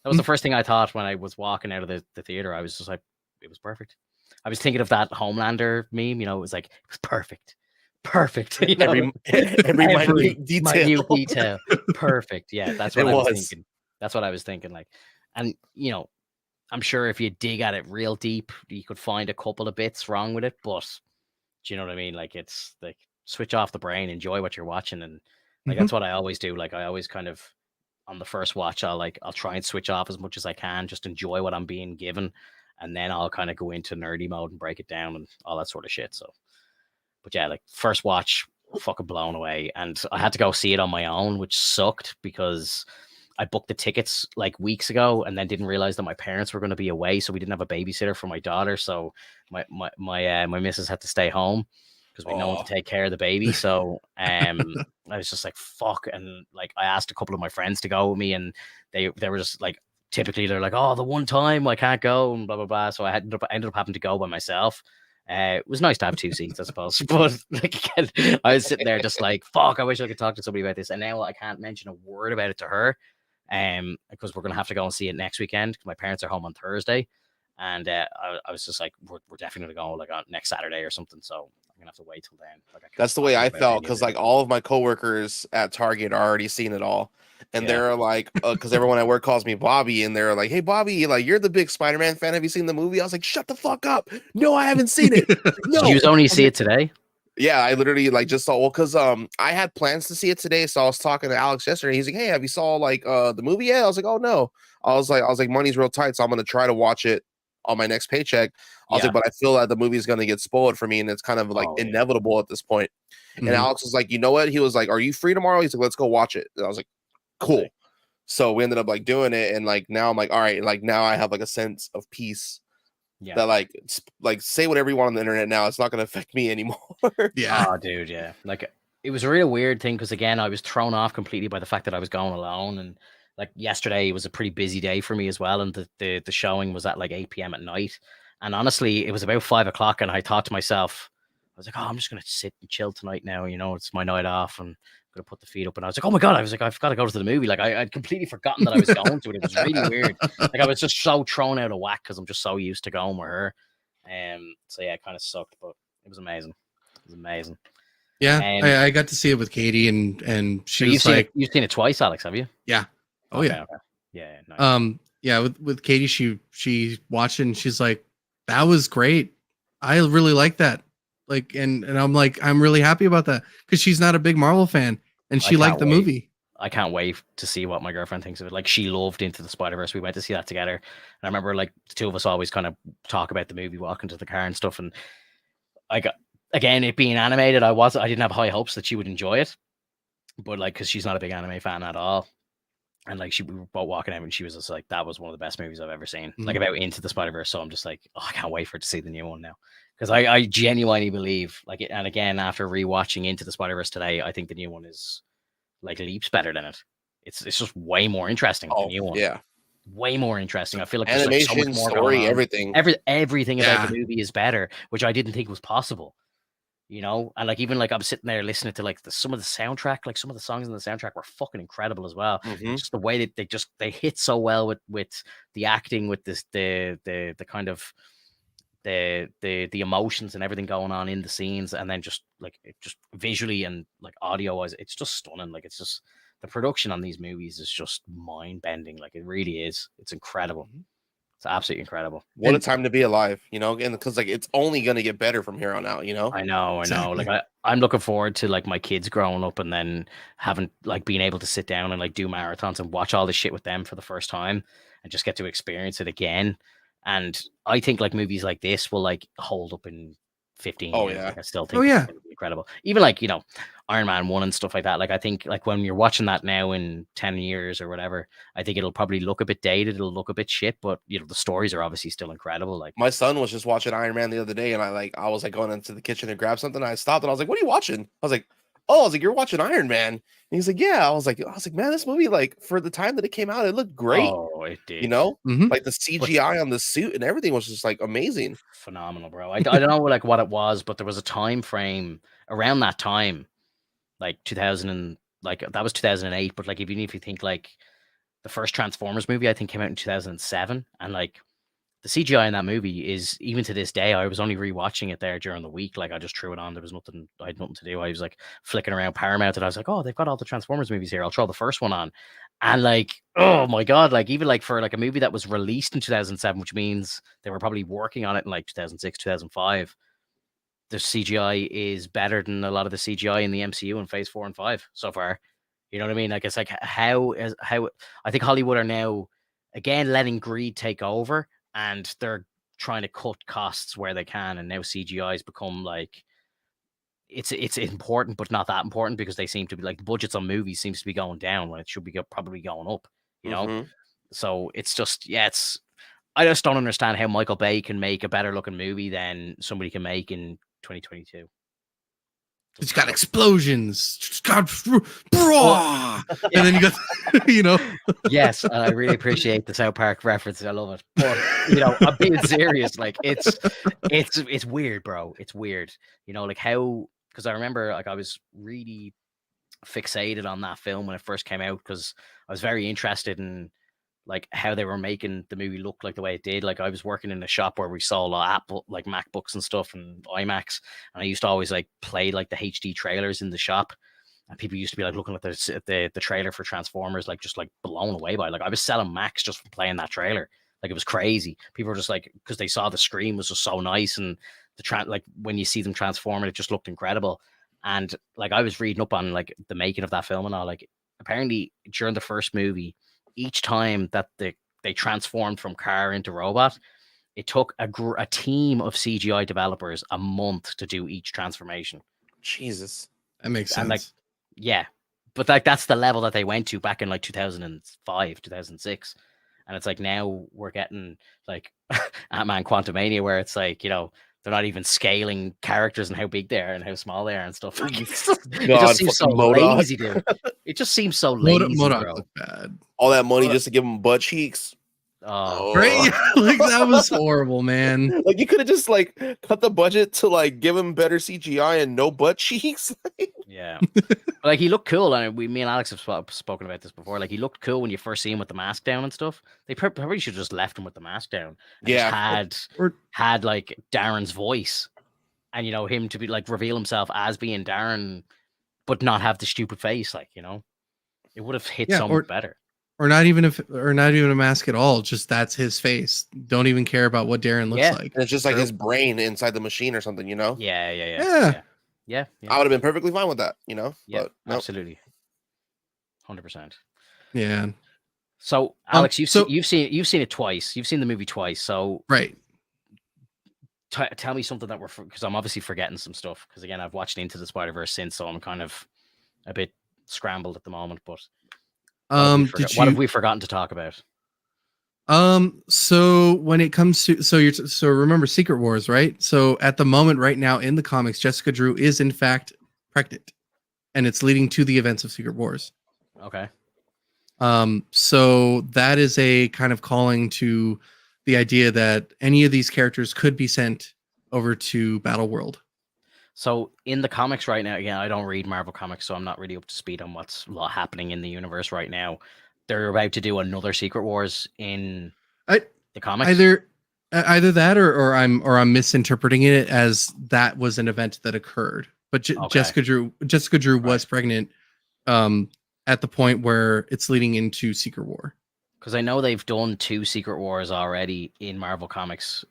That was the first thing I thought when I was walking out of the theater. I was just like, it was perfect. I was thinking of that Homelander meme. You know, it was like, it was perfect. perfect. You know, every minute detail. Perfect. Yeah, that's what I was thinking. That's what I was thinking. Like, and I'm sure if you dig at it real deep, you could find a couple of bits wrong with it. But do you know what I mean? Like, it's like switch off the brain, enjoy what you're watching, and like that's what I always do. Like, I always kind of on the first watch, I'll try and switch off as much as I can, just enjoy what I'm being given, and then I'll kind of go into nerdy mode and break it down and all that sort of shit. So, but yeah, like first watch, fucking blown away, and I had to go see it on my own, which sucked because I booked the tickets like weeks ago and then didn't realize that my parents were going to be away, so we didn't have a babysitter for my daughter. So my missus had to stay home because we had no one to take care of the baby. So I was just like, fuck. And like I asked a couple of my friends to go with me, and they were just like, typically they're like, oh, the one time I can't go and blah blah blah. So I ended up having to go by myself. It was nice to have two seats, I suppose, but like again, I was sitting there just like, fuck, I wish I could talk to somebody about this, and now I can't mention a word about it to her, because we're gonna have to go and see it next weekend because my parents are home on Thursday, and I was just like, we're definitely gonna go like on next Saturday or something, so I'm gonna have to wait till then. Like, that's the way I felt, because like all of my coworkers at Target are already seen it all, and they're like, because everyone at work calls me Bobby, and they're like, hey Bobby, like you're the big Spider-Man fan, have you seen the movie? I was like, shut the fuck up, no, I haven't seen it. No. Did you only see it today? Yeah, I literally like just saw, well, because I had plans to see it today, so I was talking to Alex yesterday. He's like, hey, have you saw like the movie yet? I was like, oh no. I was like money's real tight, so I'm gonna try to watch it on my next paycheck. I was like, but I feel that the movie is gonna get spoiled for me, and it's kind of like inevitable at this point. And Alex was like, you know what? He was like, are you free tomorrow? He's like, let's go watch it. And I was like, cool. So we ended up like doing it, and like now I'm like, all right, like now I have like a sense of peace. Yeah. That like say whatever you want on the internet now, it's not gonna affect me anymore. Yeah. Oh, dude, yeah. Like it was a real weird thing because again, I was thrown off completely by the fact that I was going alone, and like yesterday was a pretty busy day for me as well, and the showing was at like 8 p.m. at night, and honestly, it was about 5 o'clock, and I thought to myself, I was like, oh, I'm just gonna sit and chill tonight now, it's my night off, and I'm gonna put the feet up, and I was like, oh my god, I was like, I've got to go to the movie. Like I'd completely forgotten that I was going to it. It was really weird. Like I was just so thrown out of whack because I'm just so used to going with her. So yeah, it kind of sucked, but it was amazing. It was amazing. Yeah, I got to see it with Katie, and she was like, you've seen it twice, Alex, have you? Yeah. Oh okay, yeah. Okay. Yeah. Nice. Yeah. With Katie, she watched it and she's like, that was great. I really like that. Like, and I'm like, I'm really happy about that because she's not a big Marvel fan and she liked the movie. I can't wait to see what my girlfriend thinks of it. Like, she loved Into the Spider-Verse. We went to see that together. And I remember like the two of us always kind of talk about the movie, walking to the car and stuff. And I got, again, it being animated, I didn't have high hopes that she would enjoy it, but like, cause she's not a big anime fan at all. And like, we were both walking out and she was just like, that was one of the best movies I've ever seen, like about Into the Spider-Verse. So I'm just like, oh, I can't wait for it to see the new one now. Cause I genuinely believe like it. And again, after rewatching Into the Spider-Verse today, I think the new one is like leaps better than it. It's just way more interesting. The new one. Yeah. Way more interesting. I feel like animation, there's like so much more story, everything. Everything about the movie is better, which I didn't think was possible. And like even like I'm sitting there listening to like some of the soundtrack, like some of the songs in the soundtrack were fucking incredible as well. Just the way that they hit so well with the acting, with this the kind of the emotions and everything going on in the scenes, and then just like it just visually and like audio wise, it's just stunning. Like it's just the production on these movies is just mind bending. Like it really is. It's incredible. It's absolutely incredible. What a time to be alive, and because like it's only gonna get better from here on out, I know. Exactly. Like I'm looking forward to like my kids growing up and then having like being able to sit down and like do marathons and watch all this shit with them for the first time and just get to experience it again. And I think like movies like this will like hold up in 15 years. Yeah. Like, I still think it's incredible. Even like, Iron Man 1 and stuff like that. Like I think like when you're watching that now in 10 years or whatever, I think it'll probably look a bit dated, it'll look a bit shit, but the stories are obviously still incredible. Like my son was just watching Iron Man the other day, and I was like going into the kitchen to grab something. I stopped and I was like, what are you watching? I was like, you're watching Iron Man. And he's like, yeah. I was like, man, this movie, like for the time that it came out, it looked great. Oh, it did. Like the CGI on the suit and everything was just like amazing. Phenomenal, bro. I don't know like what it was, but there was a time frame around that time, like 2000 and like that was 2008. But like even if you think like the first Transformers movie, I think came out in 2007, and like the CGI in that movie is, even to this day, I was only rewatching it there during the week. Like I just threw it on. There was nothing, I had nothing to do. I was like flicking around Paramount and I was like, oh, they've got all the Transformers movies here. I'll throw the first one on. And like, oh my God, like even like for like a movie that was released in 2007, which means they were probably working on it in like 2006, 2005. The CGI is better than a lot of the CGI in the MCU in phase 4 and 5 so far. You know what I mean? Like, it's like how I think Hollywood are now again letting greed take over, and they're trying to cut costs where they can, and now CGI has become like it's important, but not that important, because they seem to be like the budgets on movies seems to be going down when it should be probably going up. You know, so it's just it's. I just don't understand how Michael Bay can make a better looking movie than somebody can make in 2022. It's got explosions. It's got and then you got, you know. Yes, I really appreciate the South Park reference. I love it. But you know, I'm being serious. Like it's weird, bro. It's weird. You know, like how, because I remember like I was really fixated on that film when it first came out, because I was very interested in like how they were making the movie look like the way it did. Like I was working in a shop where we saw a lot of Apple, like MacBooks and stuff and iMacs, and I used to always like play like the HD trailers in the shop, and people used to be like looking at the trailer for Transformers, like just like blown away by it. Like I was selling Macs just from playing that trailer. Like it was crazy. People were just like, because they saw the screen was just so nice, and like when you see them transforming, it just looked incredible. And like I was reading up on like the making of that film and all. Like apparently during the first movie, each time that they transformed from car into robot, it took a team of CGI developers a month to do each transformation. Jesus, that makes sense. And like, yeah, but like that's the level that they went to back in like 2005, 2006, and it's like now we're getting like Ant-Man Quantumania, where it's like, you know, they're not even scaling characters and how big they are and how small they are and stuff. Like, it just seems so lazy, dude. It just seems so lazy, bro. Bad. All that money just to give them butt cheeks. Oh, right? Like that was horrible, man. Like you could have just like cut the budget to like give him better CGI and no butt cheeks. Yeah, like he looked cool, and me and Alex have spoken about this before. Like he looked cool when you first see him with the mask down and stuff. They probably should have just left him with the mask down. And just had like Darren's voice, and you know, him to be like reveal himself as being Darren, but not have the stupid face. Like, you know, it would have hit so much better. Or not even a mask at all. Just that's his face. Don't even care about what Darren looks like. And it's just like his brain inside the machine or something, you know? Yeah. I would have been perfectly fine with that, you know? Yeah, but, nope. Absolutely. 100%. Yeah. So Alex, you've seen it twice. You've seen the movie twice. So right. Tell me something that because I'm obviously forgetting some stuff. Because again, I've watched Into the Spider-Verse since, so I'm kind of a bit scrambled at the moment. But what have we forgotten to talk about? So when it comes to so remember Secret Wars, right? So at the moment right now in the comics, Jessica Drew is in fact pregnant, and it's leading to the events of Secret Wars. Okay. So that is a kind of calling to the idea that any of these characters could be sent over to Battle World. So in the comics right now, again, I don't read Marvel comics, so I'm not really up to speed on what's happening in the universe right now. They're about to do another Secret Wars in the comics. Either that or I'm misinterpreting it as that was an event that occurred. But Jessica Drew was pregnant at the point where it's leading into Secret War. Because I know they've done 2 Secret Wars already in Marvel Comics.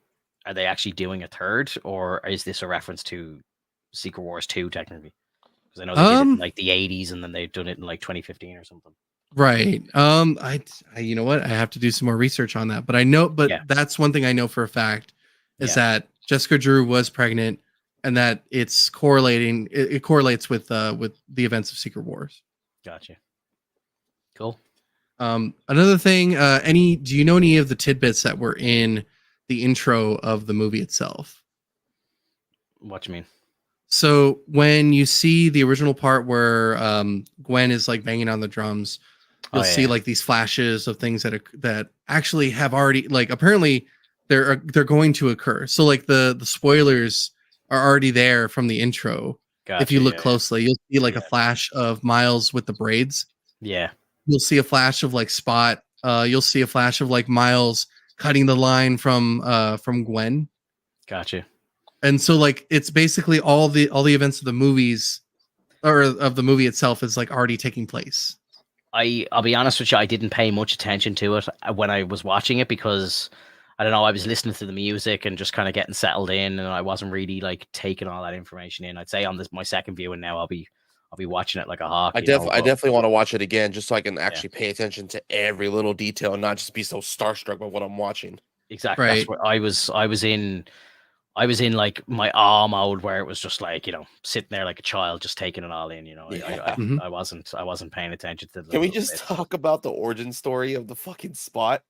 Are they actually doing a third, or is this a reference to Secret Wars 2 technically? Because I know they did it in like the 80s, and then they've done it in like 2015 or something. Right. I you know what? I have to do some more research on that. But I know, that's one thing I know for a fact is that Jessica Drew was pregnant, and that it's correlating. It correlates with the events of Secret Wars. Gotcha. Cool. Another thing, do you know any of the tidbits that were in the intro of the movie itself? What do you mean? So when you see the original part where Gwen is like banging on the drums, you'll see like these flashes of things that actually have already, like, apparently they're going to occur. So like the spoilers are already there from the intro. Gotcha, if you look closely, you'll see like a flash of Miles with the braids. Yeah. You'll see a flash of like Spot. You'll see a flash of like Miles cutting the line from Gwen. Gotcha. And so like it's basically all the events of the movies or of the movie itself is like already taking place. I'll be honest with you, I didn't pay much attention to it when I was watching it because I don't know, I was listening to the music and just kind of getting settled in, and I wasn't really like taking all that information in. I'd say on my second viewing now, I'll be watching it like a hawk. I definitely want to watch it again just so I can actually pay attention to every little detail and not just be so starstruck by what I'm watching. Exactly. Right. That's what I was in like my awe mode where it was just like, sitting there like a child, just taking it all in, I wasn't paying attention to Can we just talk about the origin story of the fucking Spot?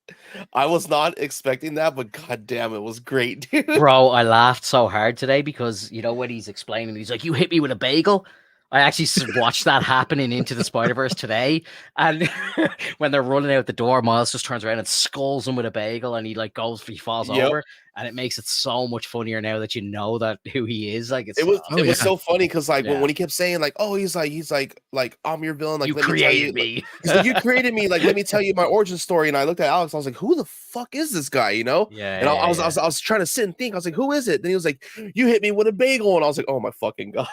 I was not expecting that, but goddamn, it was great, dude. Bro, I laughed so hard today because, when he's explaining, he's like, you hit me with a bagel. I actually watched that happening into the Spider-Verse today. And when they're running out the door, Miles just turns around and skulls him with a bagel, and he falls over. And it makes it so much funnier now that you know that who he is. Like it was so funny because when he kept saying like, oh, he's like I'm your villain. Like you created me. He's like, you created me. Like let me tell you my origin story. And I looked at Alex. I was like, who the fuck is this guy? Yeah. And I was trying to sit and think. I was like, who is it? Then he was like, you hit me with a bagel. And I was like, oh my fucking god.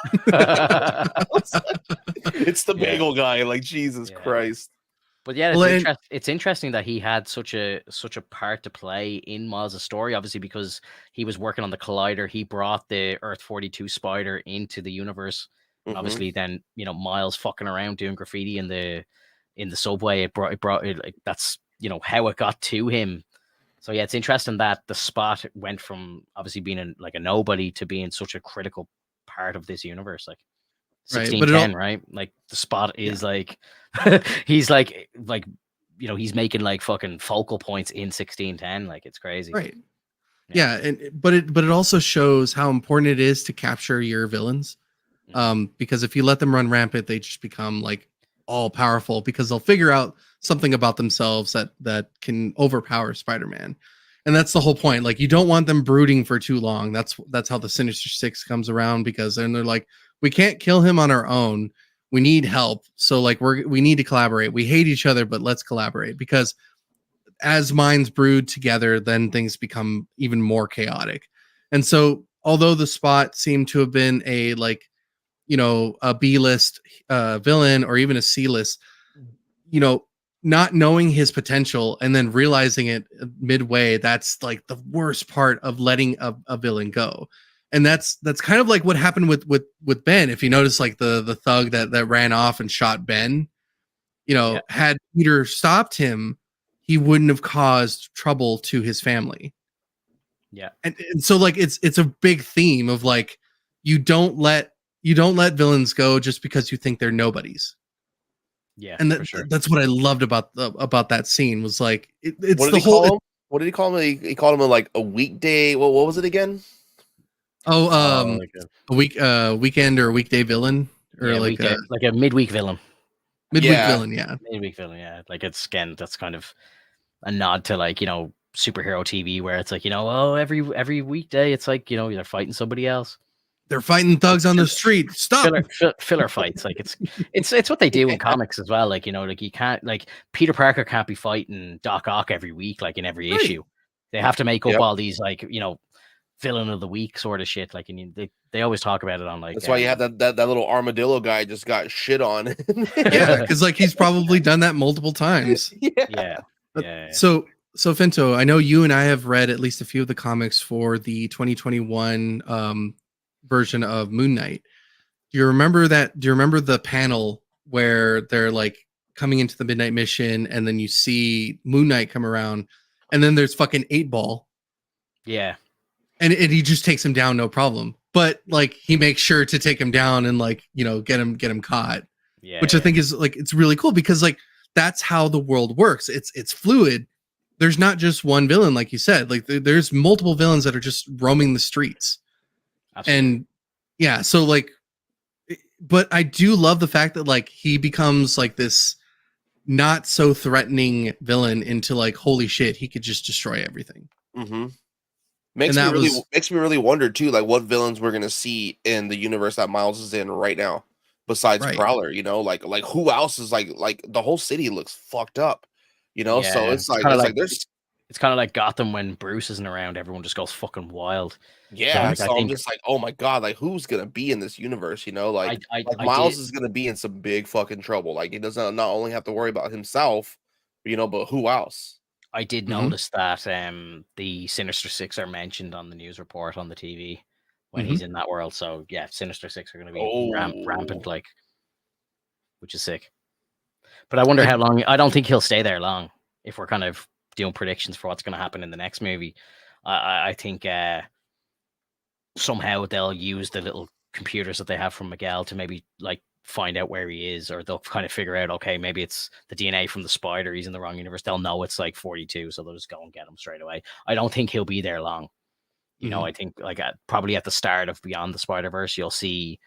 It's the bagel guy. Like Jesus Christ. But yeah, it's interesting that he had such a part to play in Miles' story, obviously, because he was working on the Collider. He brought the Earth 42 spider into the universe. Mm-hmm. Obviously, then Miles fucking around doing graffiti in the subway. It brought it, like that's how it got to him. So yeah, it's interesting that the Spot went from obviously being a nobody to being such a critical part of this universe. Like 1610, right? Like the Spot is like he's like he's making like fucking focal points in 1610. Like it's crazy, right? Yeah, but it also shows how important it is to capture your villains, because if you let them run rampant, they just become like all powerful because they'll figure out something about themselves that can overpower Spider-Man. And that's the whole point. Like you don't want them brooding for too long. That's how the Sinister Six comes around, because then they're like, we can't kill him on our own. We need help. So like we need to collaborate. We hate each other, but let's collaborate, because as minds brood together, then things become even more chaotic. And so although the Spot seemed to have been a B-list villain or even a C-list, not knowing his potential and then realizing it midway, that's like the worst part of letting a villain go. And that's kind of like what happened with Ben. If you notice, like the thug that ran off and shot Ben, had Peter stopped him, he wouldn't have caused trouble to his family. Yeah. And so like it's a big theme of like you don't let villains go just because you think they're nobodies. Yeah, and that's what I loved about that scene was like it's the whole. What did he call him? He called him like a weekday. What was it again? A weekend or a weekday villain, or like a midweek villain. Midweek villain, yeah. Midweek villain, yeah. Like it's again, that's kind of a nod to like superhero TV where it's like every weekday it's like they're fighting somebody else. They're fighting thugs on the street. Stop filler fights. Like it's what they do in comics as well. Like like you can't Peter Parker can't be fighting Doc Ock every week, like in every issue. They have to make up all these villain of the week sort of shit. Like they always talk about it on like. That's why you have that little armadillo guy just got shit on. Yeah, because like he's probably done that multiple times. Yeah. So Finto, I know you and I have read at least a few of the comics for the 2021 version of Moon Knight. Do you remember the panel where they're like coming into the Midnight Mission and then you see Moon Knight come around and then there's fucking 8-Ball. Yeah. And he just takes him down, no problem. But like he makes sure to take him down and like, get him caught. Yeah. Which I think is like, it's really cool because like that's how the world works. It's fluid. There's not just one villain, like you said. Like there's multiple villains that are just roaming the streets. Absolutely. And yeah, so like, but I do love the fact that like he becomes like this not so threatening villain into like, holy shit, he could just destroy everything. Mm-hmm. Makes me really wonder too, like what villains we're gonna see in the universe that Miles is in right now, besides Prowler. Like who else is like the whole city looks fucked up, so it's like there's It's kind of like Gotham when Bruce isn't around, everyone just goes fucking wild. Yeah, Like, so I'm just like, oh my god, like who's gonna be in this universe? You know, like I Miles did is gonna be in some big fucking trouble. Like he doesn't not only have to worry about himself, you know, but who else? I did Mhm. notice that the Sinister Six are mentioned on the news report on the TV when Mhm. he's in that world. So yeah, Sinister Six are going to be rampant, Oh, like, which is sick. But I wonder how long. I don't think he'll stay there long. If we're kind of doing predictions for what's going to happen in the next movie, I think somehow they'll use the little computers that they have from Miguel to maybe like find out where he is, or they'll kind of figure out, okay, maybe it's the DNA from the spider. He's in the wrong universe. They'll know it's like 42, so they'll just go and get him straight away. I don't think he'll be there long. You know, Mhm. I think like probably at the start of Beyond the Spider-Verse, you'll see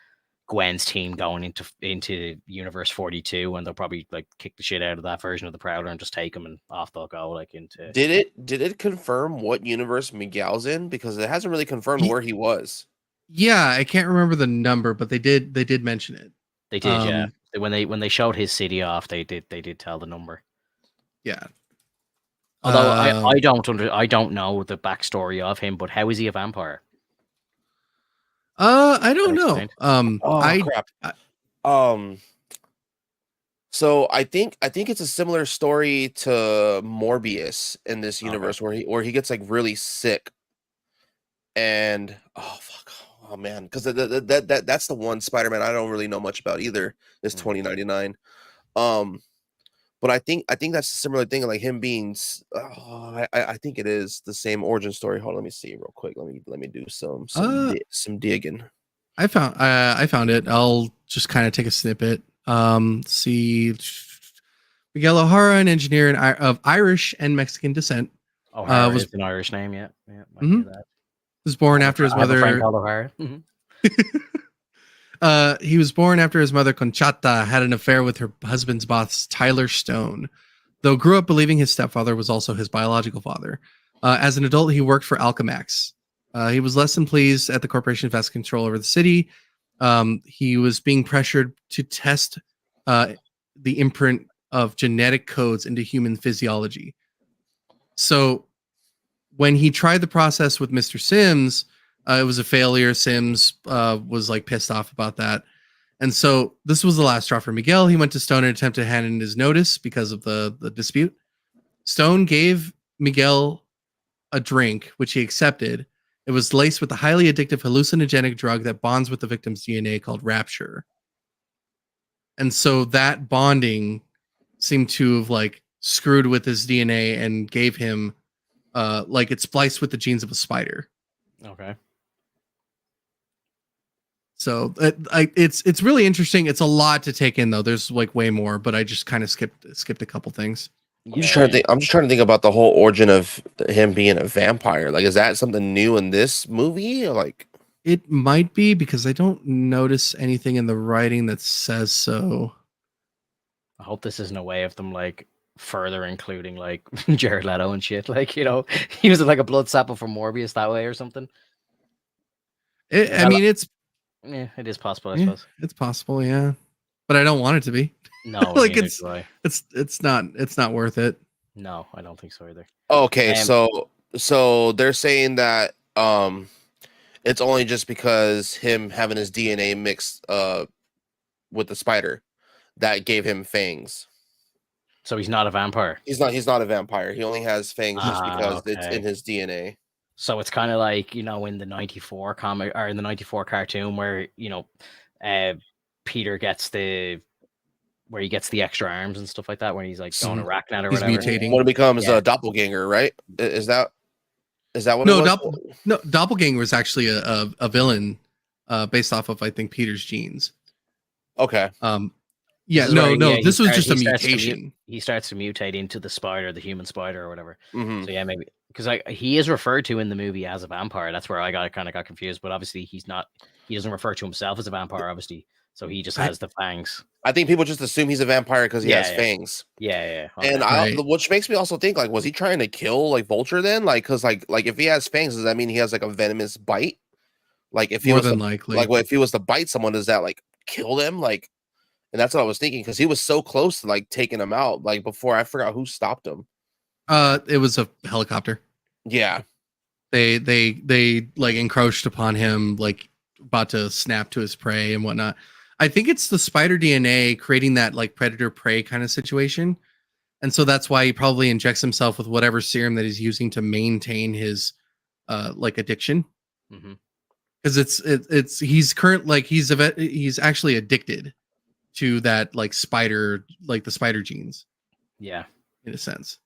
Gwen's team going into Universe 42, and they'll probably like kick the shit out of that version of the Prowler and just take him, and off they'll go like into. did it confirm what universe Miguel's in? Because it hasn't really confirmed Ye- where he was. Yeah, I can't remember the number, but they did mention it. They did, yeah. When they showed his city off, they did tell the number. Yeah. Although I don't know the backstory of him, but how is he a vampire? I don't know. Explained? Oh crap. So I think it's a similar story to Morbius in this universe where he gets like really sick, and oh fuck, oh man, because that's the one Spider-Man I don't really know much about either. Is 2099. But I think that's a similar thing, like him being. I think it is the same origin story. Hold on, let me see real quick. Let me do some digging. I found it. I'll just kind of take a snippet. See, Miguel O'Hara, an engineer of Irish and Mexican descent, O'Hara was is an Irish name, yeah. Might Mhm. hear that. was born after his I have a friend mother. called O'Hara. He was born after his mother Conchata had an affair with her husband's boss Tyler Stone, though grew up believing his stepfather was also his biological father. As an adult, he worked for Alchemax. He was less than pleased at the corporation's vast control over the city. He was being pressured to test the imprint of genetic codes into human physiology. So when he tried the process with Mr. Sims, it was a failure. Sims was like pissed off about that. And so this was the last straw for Miguel. He went to Stone and attempted to hand in his notice because of the dispute. Stone gave Miguel a drink, which he accepted. It was laced with a highly addictive hallucinogenic drug that bonds with the victim's DNA called Rapture. And so that bonding seemed to have like screwed with his DNA and gave him like it spliced with the genes of a spider. Okay. So it's really interesting. It's a lot to take in though. There's like way more, but I just kind of skipped a couple things. I'm just trying to think. I'm just trying to think about the whole origin of him being a vampire. Like, is that something new in this movie? Or like, It might be because I don't notice anything in the writing that says so. I hope this isn't a way of them like further including like Jared Leto and shit. Like, you know, he was like a blood sample from Morbius that way or something. I mean, it's yeah, it is possible, I suppose. It's possible, yeah, but I don't want it to be. No, like neither do I. it's not worth it. No, I don't think so either. okay, so they're saying that it's only just because him having his DNA mixed with the spider that gave him fangs. So he's not a vampire. He's not a vampire. He only has fangs just because it's in his DNA. So it's kind of like, you know, in the 94 comic or in the 94 cartoon where, you know, Peter gets where he gets the extra arms and stuff like that, when he's like going to Arachnet or he's whatever. mutating. When it becomes a doppelganger, right? Is that what no, it was? No, doppelganger was actually a villain based off of I think Peter's genes. Okay. Yeah, this was just a mutation. He starts to mutate into the spider, the human spider or whatever. Mm-hmm. So yeah, maybe because he is referred to in the movie as a vampire. That's where I kind of got confused. But obviously he's not. He doesn't refer to himself as a vampire, obviously. So he just has the fangs. I think people just assume he's a vampire because he has fangs. Yeah. Okay. And which makes me also think, like, was he trying to kill like Vulture then? Like, because like if he has fangs, does that mean he has like a venomous bite? Like if he likely, like if he was to bite someone, does that like kill them? Like, and that's what I was thinking because he was so close to like taking him out. Like before, I forgot who stopped him. It was a helicopter. Yeah. They like encroached upon him, like about to snap to his prey and whatnot. I think it's the spider DNA creating that like predator prey kind of situation. And so that's why he probably injects himself with whatever serum that he's using to maintain his like addiction. Because it's he's actually addicted to that like spider, like the spider genes. Yeah. In a sense.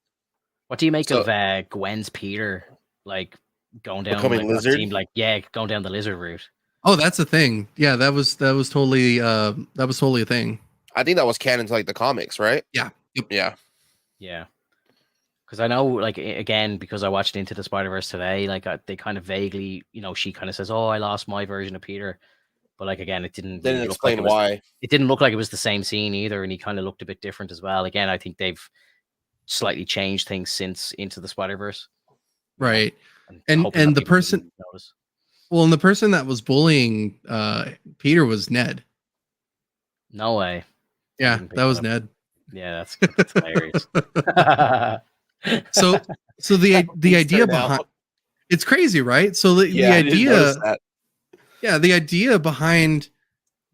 What do you make of Gwen's Peter like going down becoming lizard? Seemed like going down the lizard route. Oh, that's a thing. Yeah, that was totally a thing. I think that was canon to like the comics, right? Yeah. Yep. Yeah. Because I know, like, again, because I watched Into the Spider-Verse today, like, they kind of vaguely, she kind of says, "Oh, I lost my version of Peter," but like, again, it didn't explain why. It didn't look like it was the same scene either, and he kind of looked a bit different as well. Again, I think they've slightly changed things since Into the Spider-Verse. Right, and the person, and the person that was bullying Peter was Ned. No way. Yeah, that was Ned. Yeah, that's hilarious. So the idea behind it's crazy, right? So the idea behind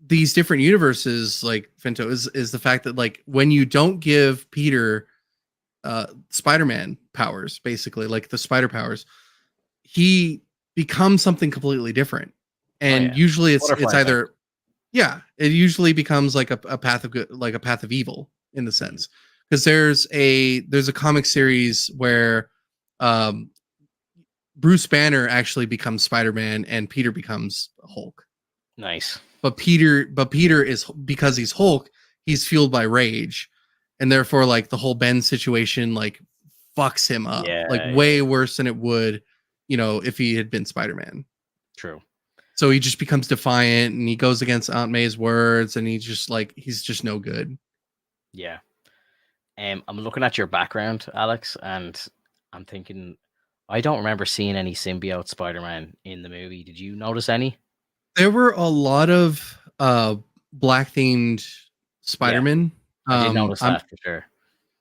these different universes, like Finto, is the fact that like when you don't give Peter Spider-Man powers, basically like the spider powers, he becomes something completely different. And usually it's either it usually becomes like a path of good, like a path of evil in the sense. Because there's a comic series where Bruce Banner actually becomes Spider-Man and Peter becomes Hulk. Nice. But Peter is, because he's Hulk, he's fueled by rage, and therefore like the whole Ben situation like fucks him up way worse than it would, if he had been Spider-Man. True. So he just becomes defiant and he goes against Aunt May's words, and he's just no good. Yeah. I'm looking at your background, Alex, and I'm thinking, I don't remember seeing any symbiote Spider-Man in the movie. Did you notice any? There were a lot of black themed Spider-Man. Yeah, I did notice that for sure.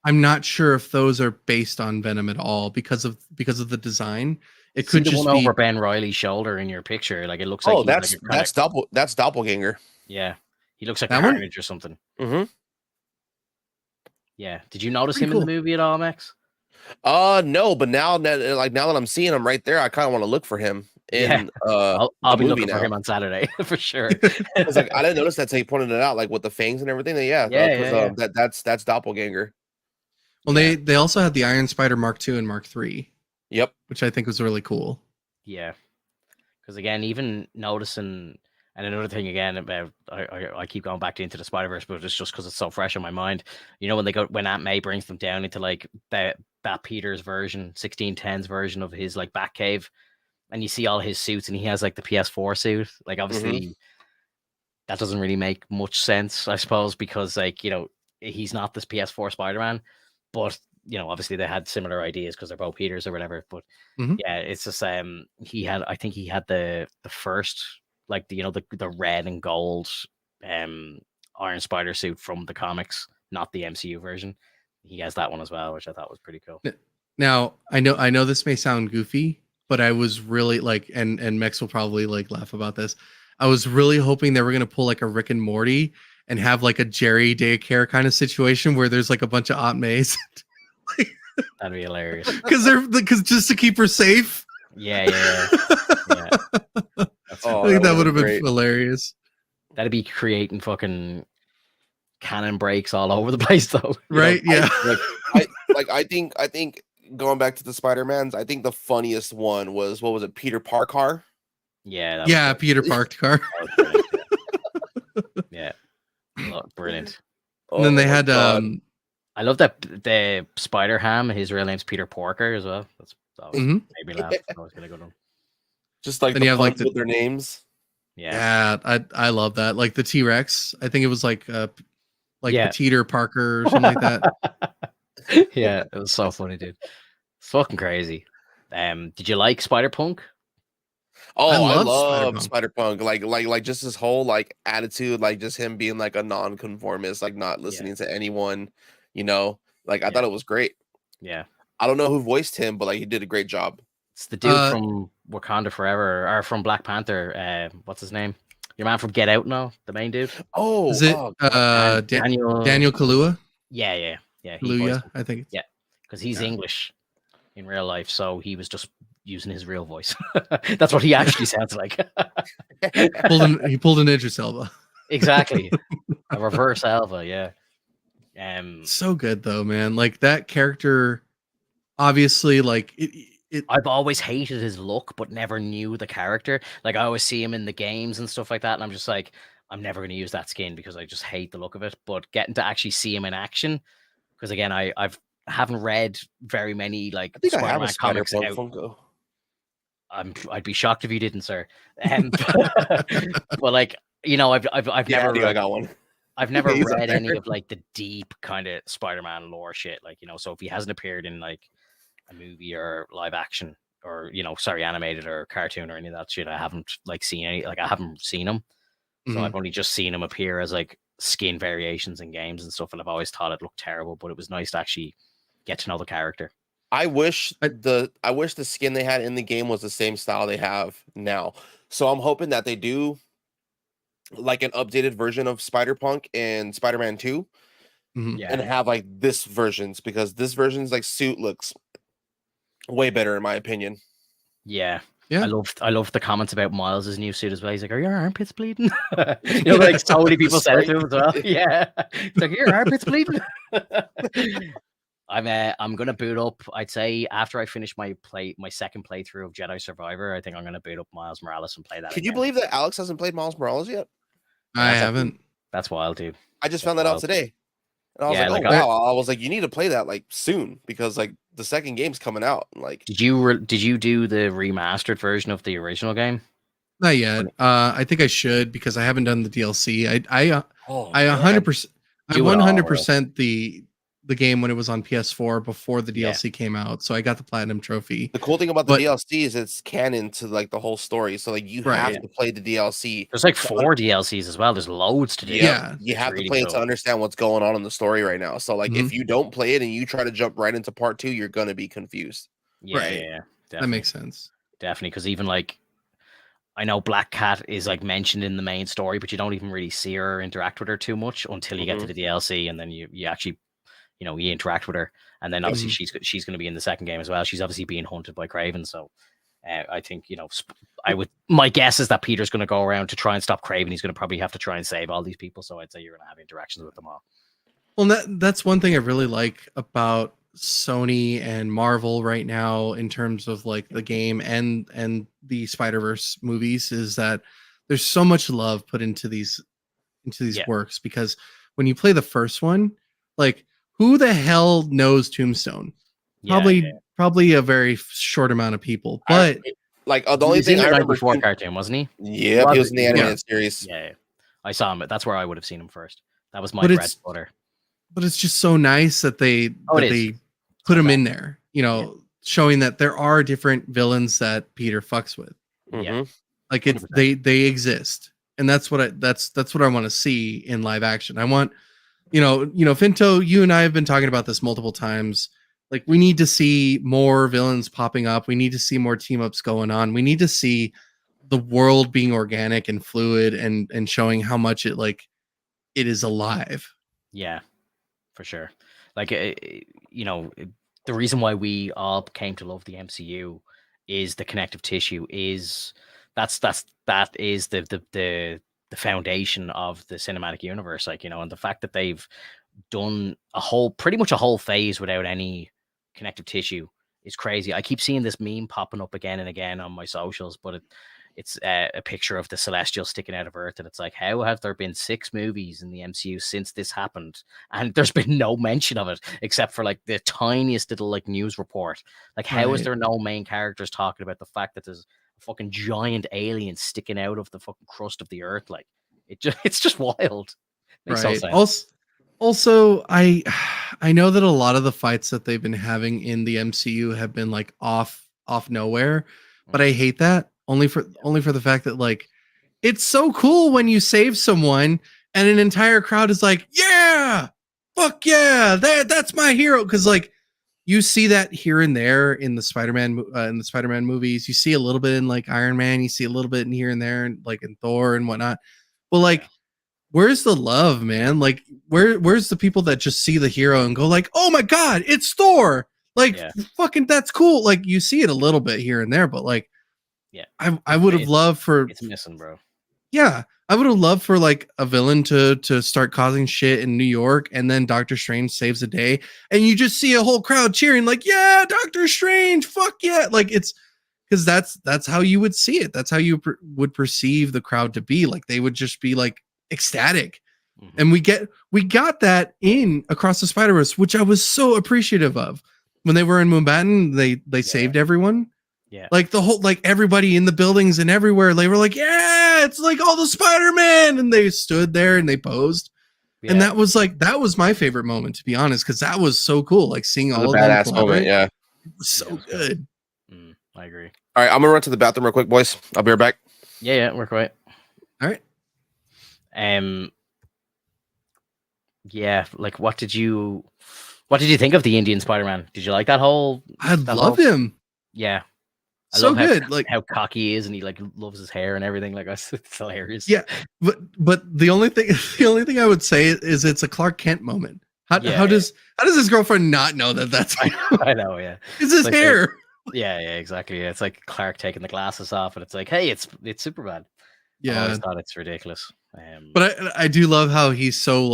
I'm not sure if those are based on Venom at all because of the design. It could just one be over Ben Reilly's shoulder in your picture. Like it looks like that's Doppelganger. Yeah, he looks like Carnage or something. Mm-hmm. Yeah. Did you notice him in the movie at all, Max? No, but now that I'm seeing him right there, I kind of want to look for him in I'll be looking for him on Saturday for sure. It's like I didn't notice that until you pointed it out, like with the fangs and everything. That's Doppelganger. Well, they also had the Iron Spider Mark II and Mark III. Yep, which I think was really cool. Yeah, because again, even noticing. And another thing, again, about I keep going back Into the Spider-Verse, but it's just because it's so fresh in my mind. When Aunt May brings them down into like that Peter's version, 1610's version of his like Batcave, and you see all his suits, and he has like the PS4 suit. Like obviously, that doesn't really make much sense, I suppose, because like he's not this PS4 Spider-Man, but obviously they had similar ideas because they're both Peters or whatever. But yeah, it's just I think he had the first. Like the red and gold Iron Spider suit from the comics, not the MCU version. He has that one as well, which I thought was pretty cool. Now I know this may sound goofy, but I was really like, and Mex will probably like laugh about this. I was really hoping they were gonna pull like a Rick and Morty and have like a Jerry daycare kind of situation where there's like a bunch of Aunt Mays. That'd be hilarious. Because just to keep her safe. Yeah. I think that would have been hilarious. That'd be creating fucking cannon breaks all over the place, though. Right? Yeah. I think going back to the Spider-Mans, I think the funniest one was, what was it, Peter Parker? Yeah. Peter Parker. Yeah. Brilliant. And then they had I love that the Spider Ham. His real name's Peter Porker as well. That made me laugh. That was gonna go down. Just like the puns with their names. Yeah, I love that. Like the T-Rex. I think it was like Peter Parker or something like that. Yeah, it was so funny, dude. It's fucking crazy. Did you like Spider-Punk? Oh, I love Spider-Punk. Like just his whole like attitude, like just him being like a non-conformist, like not listening to anyone, Like I thought it was great. Yeah. I don't know who voiced him, but like he did a great job. It's the dude from Wakanda Forever, or from Black Panther. What's his name? Your man from Get Out now, the main dude. Oh, is it Daniel Kaluuya? Yeah. He Kaluuya, I think. Yeah, because he's English in real life, so he was just using his real voice. That's what he actually sounds like. He pulled an Idris Elba. Exactly, a reverse Elba. Yeah. So good though, man. Like that character, obviously, like it. I've always hated his look, but never knew the character. Like I always see him in the games and stuff like that, and I'm just like, I'm never going to use that skin because I just hate the look of it. But getting to actually see him in action, because again, I haven't read very many like I think I have Spider-Man a comics Spider-Punk out. Funko. I'd be shocked if you didn't, sir. But like, you know, I've Yeah, never I think I got one. I've never He's up read there. any of like the deep kind of Spider-Man lore shit. Like, you know, so if he hasn't appeared in like a movie or live action or, you know, sorry, animated or cartoon or any of that shit, I haven't like seen any, like I haven't seen him. So I've only just seen him appear as like skin variations in games and stuff. And I've always thought it looked terrible, but it was nice to actually get to know the character. I wish the skin they had in the game was the same style they have now. So I'm hoping that they do like an updated version of Spider-Punk and Spider-Man 2 and have like this versions, because this version's like suit looks way better in my opinion. Yeah. I loved the comments about Miles' new suit as well. He's like, "Are your armpits bleeding?" You know, like so many people said it to him as well. Yeah, it's like, "Are your armpits bleeding?" I'm gonna boot up. I'd say after I finish my second playthrough of Jedi Survivor, I think I'm gonna boot up Miles Morales and play that. Can you believe that Alex hasn't played Miles Morales yet? I haven't. That's wild, dude. I just found that out today. And I was like, oh wow. I was like, you need to play that like soon, because like the second game's coming out. Like, did you do the remastered version of the original game? Not yet. I think I should, because I haven't done the DLC. I 100%. I 100% the game when it was on PS4 before the DLC came out, so I got the platinum trophy. The cool thing about the DLC is it's canon to like the whole story, so like you have to play the DLC. There's like 4 DLCs as well. There's loads to do. Yeah, you have to play it to understand what's going on in the story right now. So like if you don't play it and you try to jump right into part 2, you're gonna be confused. Yeah, that makes sense. Definitely, because even like I know Black Cat is like mentioned in the main story, but you don't even really see her or interact with her too much until you get to the DLC, and then you actually, you know, you interact with her, and then obviously she's going to be in the second game as well. She's obviously being hunted by Kraven, so I think, you know, my guess is that Peter's going to go around to try and stop Kraven. He's going to probably have to try and save all these people, so I'd say you're going to have interactions with them all. Well, that's one thing I really like about Sony and Marvel right now in terms of like the game and the Spider-Verse movies, is that there's so much love put into these works, because when you play the first one, like, who the hell knows Tombstone? Probably a very short amount of people. But like the only thing I remember before cartoon, wasn't he? Yeah, he was in the animated series. Yeah, I saw him. That's where I would have seen him first. That was my bread and butter. But it's just so nice that they put him in there. You know, showing that there are different villains that Peter fucks with. Yeah, like they exist, and that's what I want to see in live action. I want. You know, Finto, you and I have been talking about this multiple times. Like, we need to see more villains popping up. We need to see more team ups going on. We need to see the world being organic and fluid and showing how much it is alive. Yeah, for sure. Like, you know, the reason why we all came to love the MCU is the connective tissue. That is the foundation of the cinematic universe, like, you know, and the fact that they've done pretty much a whole phase without any connective tissue is crazy. I keep seeing this meme popping up again and again on my socials, but it's a picture of the Celestial sticking out of Earth, and it's like, how have there been 6 movies in the MCU since this happened, and there's been no mention of it except for like the tiniest little like news report? Like, how is there no main characters talking about the fact that there's fucking giant alien sticking out of the fucking crust of the Earth? Like, it's just wild. Makes no sense. Also, I know that a lot of the fights that they've been having in the MCU have been like off nowhere, but I hate that only for the fact that, like, it's so cool when you save someone and an entire crowd is like, yeah, fuck yeah, that's my hero, because like you see that here and there in the Spider-Man movies. You see a little bit in like Iron Man. You see a little bit in here and there, and like in Thor and whatnot. But like, where's the love, man? Like, where's the people that just see the hero and go like, oh my god, it's Thor? Like, fucking, that's cool. Like, you see it a little bit here and there, but like, I would have loved for it's missing, bro. Yeah, I would have loved for like a villain to start causing shit in New York, and then Doctor Strange saves the day, and you just see a whole crowd cheering like, "Yeah, Doctor Strange, fuck yeah!" Like it's because that's how you would see it. That's how you would perceive the crowd to be. Like they would just be like ecstatic, and we got that in Across the Spider-Verse, which I was so appreciative of. When they were in Mumbattan, they saved everyone. Yeah. Like the whole, like everybody in the buildings and everywhere, they were like, yeah, it's like all the Spider-Man. And they stood there and they posed. Yeah. And that was my favorite moment, to be honest, because that was so cool. Like seeing all of them. Badass moment, yeah. It was so good. I agree. All right, I'm gonna run to the bathroom real quick, boys. I'll be right back. Yeah, we're quiet. All right. Yeah, like what did you think of the Indian Spider-Man? Did you like that whole? I love him. Yeah. I so love good, like how cocky he is, and he like loves his hair and everything. Like it's hilarious. Yeah, but the only thing I would say is it's a Clark Kent moment. How does his girlfriend not know that that's him? I know, yeah. It's his hair. Yeah, exactly. Yeah. It's like Clark taking the glasses off, and it's like, hey, it's Superman. Yeah, I always thought it's ridiculous. But I do love how he's so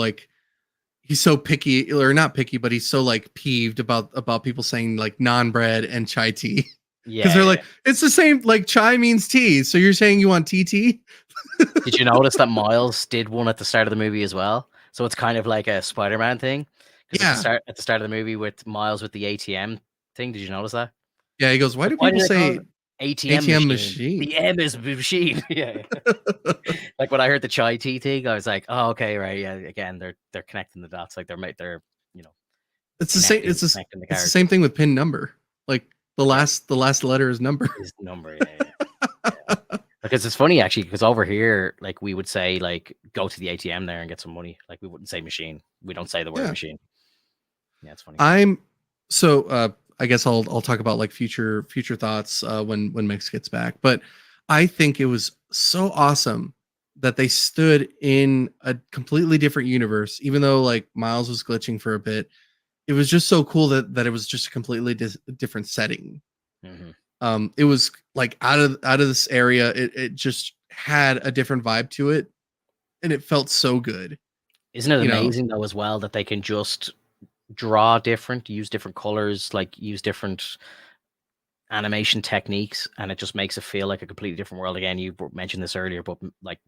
picky, or not picky, but he's so like peeved about people saying like non-bread and chai tea. Yeah, because they're like, it's the same. Like chai means tea, so you're saying you want TT? Did you notice that Miles did one at the start of the movie as well? So it's kind of like a Spider-Man thing. Yeah. At the start of the movie with Miles with the ATM thing. Did you notice that? Yeah, he goes, why do people say ATM machine? The M is machine. Yeah. Like when I heard the chai tea thing, I was like, oh, okay, right. Yeah. Again, they're connecting the dots. Like they're you know. It's the same. It's the same thing with pin number. Like the last letter is number. Is number. Yeah. Because it's funny actually, because over here, like we would say, like go to the ATM there and get some money. Like we wouldn't say machine. We don't say the word machine. Yeah, it's funny. I guess I'll talk about like future thoughts when Mix gets back. But I think it was so awesome that they stood in a completely different universe, even though like Miles was glitching for a bit. It was just so cool that it was just a completely different setting. Mm-hmm. It was like out of this area. It just had a different vibe to it, and it felt so good. Isn't it amazing though as well that they can just draw different, use different colors, like use different animation techniques, and it just makes it feel like a completely different world. Again, you mentioned this earlier, but like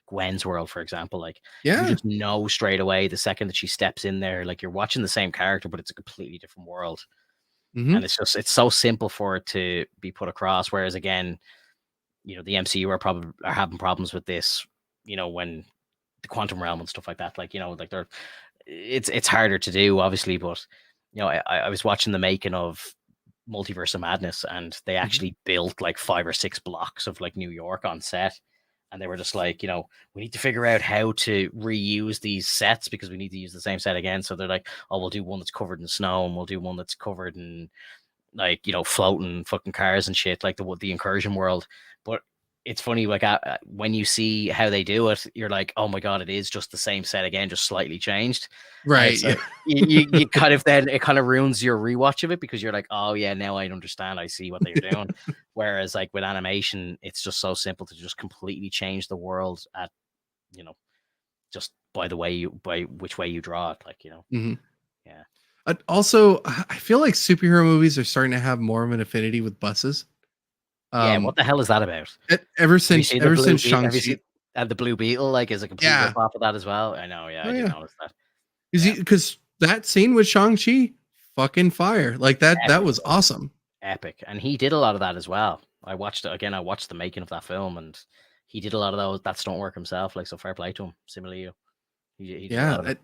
Gwen's world, for example, like you just know straight away the second that she steps in there, like you're watching the same character, but it's a completely different world. Mm-hmm. And it's so simple for it to be put across. Whereas again, the MCU are having problems with this, when the quantum realm and stuff like that, like, like it's harder to do, obviously, but I was watching the making of Multiverse of Madness, and they actually built like 5 or 6 blocks of like New York on set, and they were just like, we need to figure out how to reuse these sets because we need to use the same set again. So they're like, oh, we'll do one that's covered in snow, and we'll do one that's covered in like floating fucking cars and shit, like the incursion world. But it's funny, like when you see how they do it, you're like, oh my god, it is just the same set again, just slightly changed. Right. So you kind of, then it kind of ruins your rewatch of it because you're like, oh yeah, now I understand, I see what they're doing. Whereas like with animation, it's just so simple to just completely change the world at, just by which way you draw it, like, Mm-hmm. Yeah. Also, I feel like superhero movies are starting to have more of an affinity with buses. Yeah, what the hell is that about? Ever since Shang-Chi, and the Blue Beetle, like, is a complete rip-off of that as well. I know, I didn't notice that. Because that scene with Shang-Chi, fucking fire, like that. Epic. That was awesome, epic, and he did a lot of that as well. I watched the making of that film, and he did a lot of that stunt work himself. Like, so fair play to him. Similarly, he did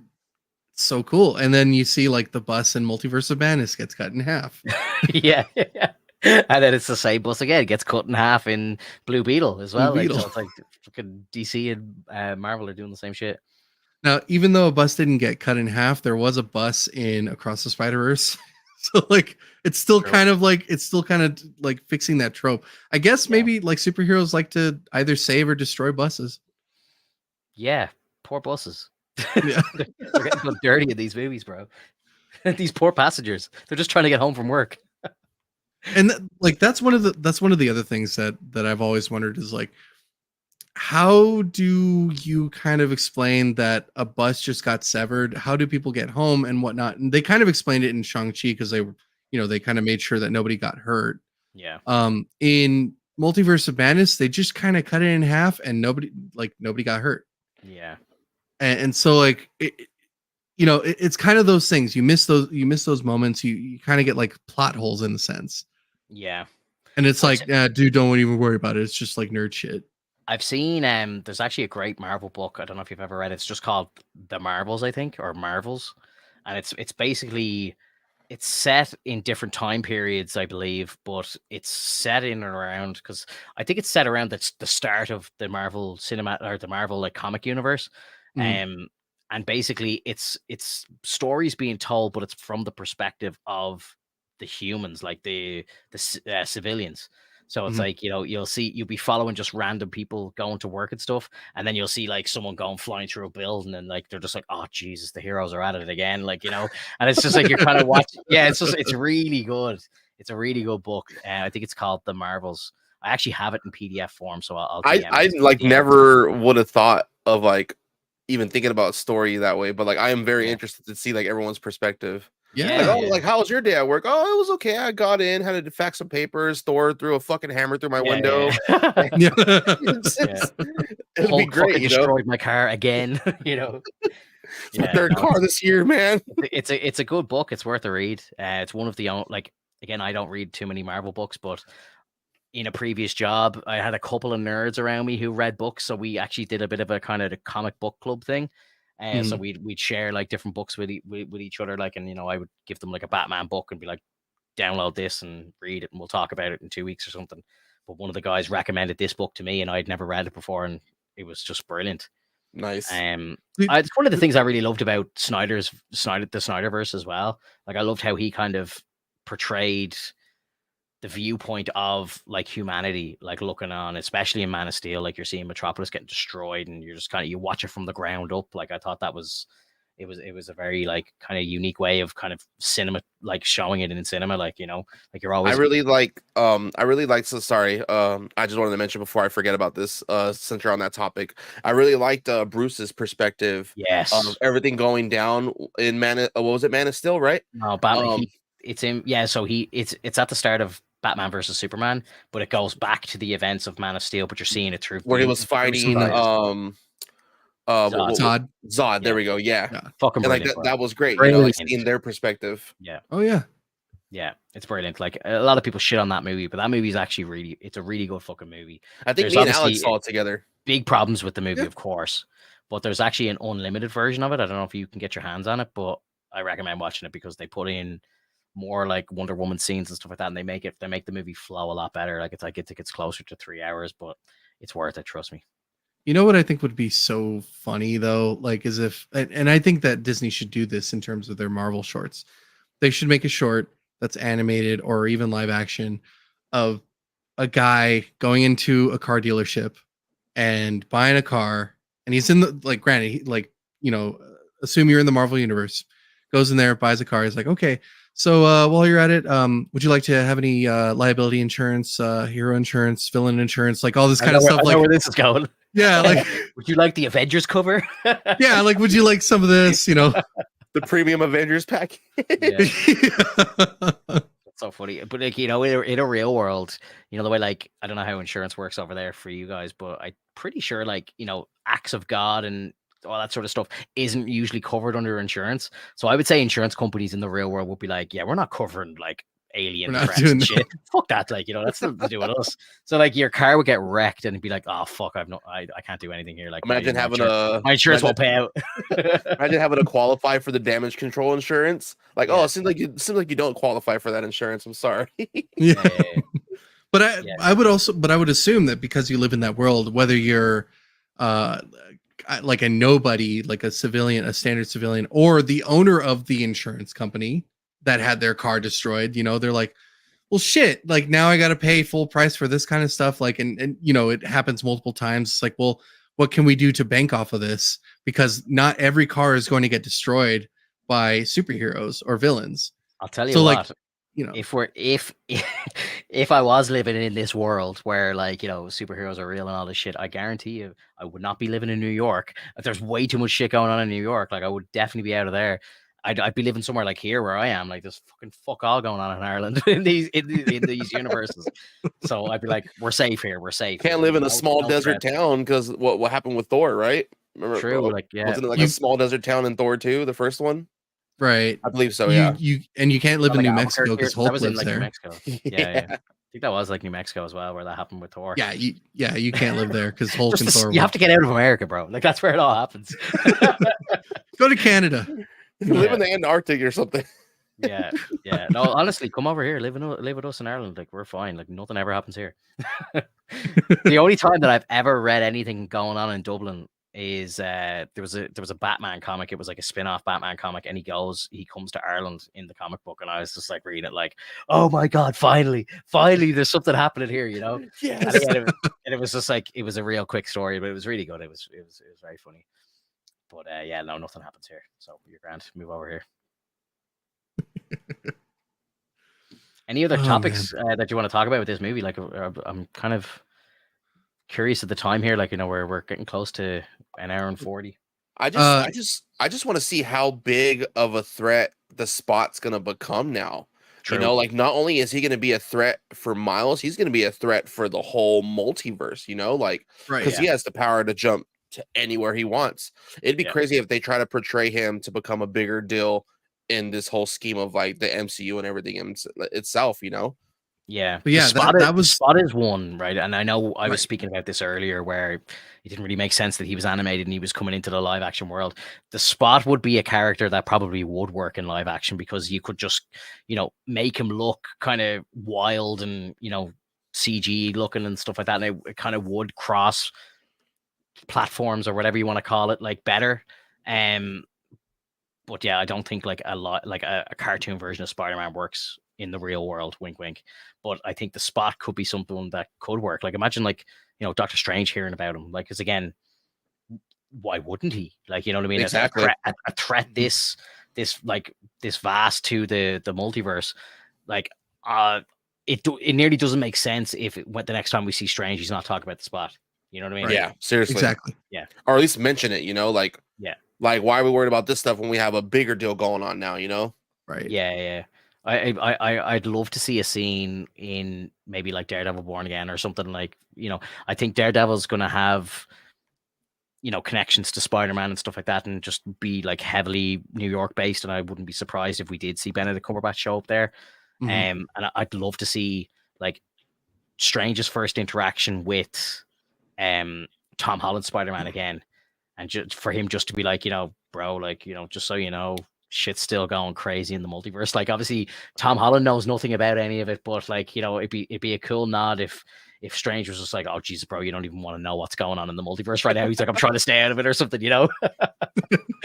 so cool. And then you see like the bus in Multiverse of Madness gets cut in half. yeah. And then it's the same bus again. It gets cut in half in Blue Beetle as well. So it's like fucking DC and Marvel are doing the same shit. Now, even though a bus didn't get cut in half, there was a bus in Across the SpiderVerse So like it's still True. kind of like fixing that trope. I guess Yeah. maybe like superheroes like to either save or destroy buses. Yeah, poor buses. Yeah. They're getting so dirty in these movies, bro. These poor passengers. They're just trying to get home from work. And like that's one of the other things that I've always wondered is like, how do you kind of explain that a bus just got severed? How do people get home and whatnot? And they kind of explained it in Shang-Chi because they kind of made sure that nobody got hurt. Yeah. In Multiverse of Madness, they just kind of cut it in half and nobody got hurt. Yeah. And so like it's kind of those things. You miss those moments. You kind of get like plot holes in a sense. Yeah. And it's like, dude, don't even worry about it. It's just like nerd shit. I've seen there's actually a great Marvel book. I don't know if you've ever read it. It's just called The Marvels, I think, or Marvels. And it's basically it's set in different time periods, I believe, but it's set in and around because I think it's set around the start of the Marvel cinema or the Marvel like comic universe. And basically it's stories being told, but it's from the perspective of the humans, like the civilians. So it's like, you'll be following just random people going to work and stuff. And then you'll see like someone going flying through a building and like, they're just like, oh Jesus, the heroes are at it again. Like, and it's just like, you're kind of watching. Yeah. It's really good. It's a really good book. I think it's called The Marvels. I actually have it in PDF form. So I'll I like never would have thought of like even thinking about story that way, but like, I am very interested to see like everyone's perspective. Yeah. Like, how was your day at work? Oh, it was okay. I got in, had to fax some papers, Thor threw a fucking hammer through my window. Yeah. It'd be great, destroyed my car again, It's my third car this year, man. It's a good book. It's worth a read. It's one of the like, again, I don't read too many Marvel books, but in a previous job, I had a couple of nerds around me who read books, so we actually did a bit of a kind of a comic book club thing. So we'd share like different books with each other, like, and I would give them like a Batman book and be like, download this and read it, and we'll talk about it in 2 weeks or something. But one of the guys recommended this book to me, and I'd never read it before, and it was just brilliant. Nice. It's one of the things I really loved about the SpiderVerse as well. Like, I loved how he kind of portrayed the viewpoint of like humanity, like looking on, especially in Man of Steel, like you're seeing Metropolis getting destroyed and you're just you watch it from the ground up. Like, I thought it was a very like kind of unique way of kind of cinema, like showing it in cinema, like, like you're always. I really like so sorry. I just wanted to mention before I forget about this, since you're on that topic, I really liked Bruce's perspective. Yes. Of everything going down in Man of Steel, right? No, Batman. It's in, yeah. So it's at the start of Batman versus Superman, but it goes back to the events of Man of Steel, but you're seeing it through where he was fighting Zod. Zod, there we go. Yeah. Fucking and like brilliant, that was great. Brilliant. Seeing their perspective. Yeah. Oh yeah. Yeah, it's brilliant. Like, a lot of people shit on that movie, but that movie is actually it's a really good fucking movie. I think me and Alex saw it together. Big problems with the movie, of course, but there's actually an unlimited version of it. I don't know if you can get your hands on it, but I recommend watching it because they put in more like Wonder Woman scenes and stuff like that, and they make the movie flow a lot better. Like, it gets closer to 3 hours, but it's worth it, trust me. You know what I think would be so funny though, like, is if, and I think that Disney should do this in terms of their Marvel shorts. They should make a short that's animated or even live action of a guy going into a car dealership and buying a car, and he's in the, like, granted, assume you're in the Marvel universe, goes in there, buys a car. He's like, okay, so while you're at it, would you like to have any liability insurance, hero insurance, villain insurance, like all this kind of stuff? I know where this is going. Yeah, like, would you like the Avengers cover? Yeah, like, would you like some of this? The premium Avengers pack. That's so funny. But like, in a real world, the way, like, I don't know how insurance works over there for you guys, but I'm pretty sure, like, acts of God and all that sort of stuff isn't usually covered under insurance. So I would say insurance companies in the real world would be like, yeah, we're not covering like alien threats and shit. Fuck that, like, that's nothing to do with us. So like, your car would get wrecked and it'd be like, oh fuck, I can't do anything here. Like, imagine having my insurance won't pay out. Imagine having to qualify for the damage control insurance. Like, oh, it seems like you don't qualify for that insurance. I'm sorry. Yeah. But I would assume that because you live in that world, whether you're like a nobody, like a civilian, a standard civilian, or the owner of the insurance company, that had their car destroyed. You know, they're like, well, shit, like now I got to pay full price for this kind of stuff. Like, and you know, it happens multiple times. It's like, well, what can we do to bank off of this? Because not every car is going to get destroyed by superheroes or villains. I'll tell you So, what, like, you know, if I was living in this world where, like, you know, superheroes are real and all this shit, I guarantee you I would not be living in New York. If there's way too much shit going on in New York, like I would definitely be out of there. I'd be living somewhere like here where I am. Like there's fucking fuck all going on in Ireland in these universes. So I'd be like, we're safe here. We're safe. Can't live in a small desert town because what happened with Thor, right? Remember, True, like yeah, wasn't it like a small desert town in Thor 2, the first one? right? I believe so. Yeah. You can't live in New Mexico because Hulk that was in lives like there. New Mexico. Yeah. I think that was like New Mexico as well, where that happened with Thor. Yeah, you can't live there because Hulk and Thor. You have to get out of America, bro. Like that's where it all happens. Go to Canada. Live in the Antarctic or something. Yeah. No, honestly, come over here, live with us in Ireland. Like we're fine. Like nothing ever happens here. The only time that I've ever read anything going on in Dublin is there was a Batman comic. It was like a spin-off Batman comic, and he comes to Ireland in the comic book, and I was just like reading it, like, oh my god, finally, there's something happening here, you know? Yes. And it was just like it was a real quick story, but it was really good. It was very funny. But yeah, no, nothing happens here. So you're grand. Move over here. Any other topics that you want to talk about with this movie? Like, I'm kind of curious at the time here. Like, you know, we're getting close to an hour and 40. I just want to see how big of a threat the Spot's gonna become now. True. You know, like not only is he gonna be a threat for Miles, he's gonna be a threat for the whole multiverse. You know, like because he has the power to jump to anywhere he wants. It'd be crazy if they try to portray him to become a bigger deal in this whole scheme of like the MCU and everything itself, you know? Yeah. But yeah, that was Spot is one, right? And I know I was speaking about this earlier where it didn't really make sense that he was animated and he was coming into the live action world. The Spot would be a character that probably would work in live action because you could just, you know, make him look kind of wild and, you know, CG looking and stuff like that. And it kind of would cross platforms or whatever you want to call it, like better. But yeah, I don't think like a cartoon version of Spider-Man works in the real world, wink wink. But I think the Spot could be something that could work. Like imagine like, you know, Doctor Strange hearing about him, like, because again, why wouldn't he? Like, you know what I mean? Exactly. A threat this vast to the multiverse, like it nearly doesn't make sense if the next time we see Strange he's not talking about the Spot. You know what I mean? Yeah, seriously. Exactly. Yeah. Or at least mention it, you know, like like why are we worried about this stuff when we have a bigger deal going on now, you know? Right. Yeah. I'd love to see a scene in maybe like Daredevil Born Again or something, like, you know, I think Daredevil's gonna have, you know, connections to Spider-Man and stuff like that and just be like heavily New York based, and I wouldn't be surprised if we did see Benedict Cumberbatch show up there. And I'd love to see like Strange's first interaction with Tom Holland's Spider-Man again, and just for him just to be like, you know, bro, like, you know, just so you know, shit's still going crazy in the multiverse. Like obviously Tom Holland knows nothing about any of it, but like, you know, it'd be a cool nod if Strange was just like, oh Jesus, bro, you don't even want to know what's going on in the multiverse right now. He's like, I'm trying to stay out of it or something, you know.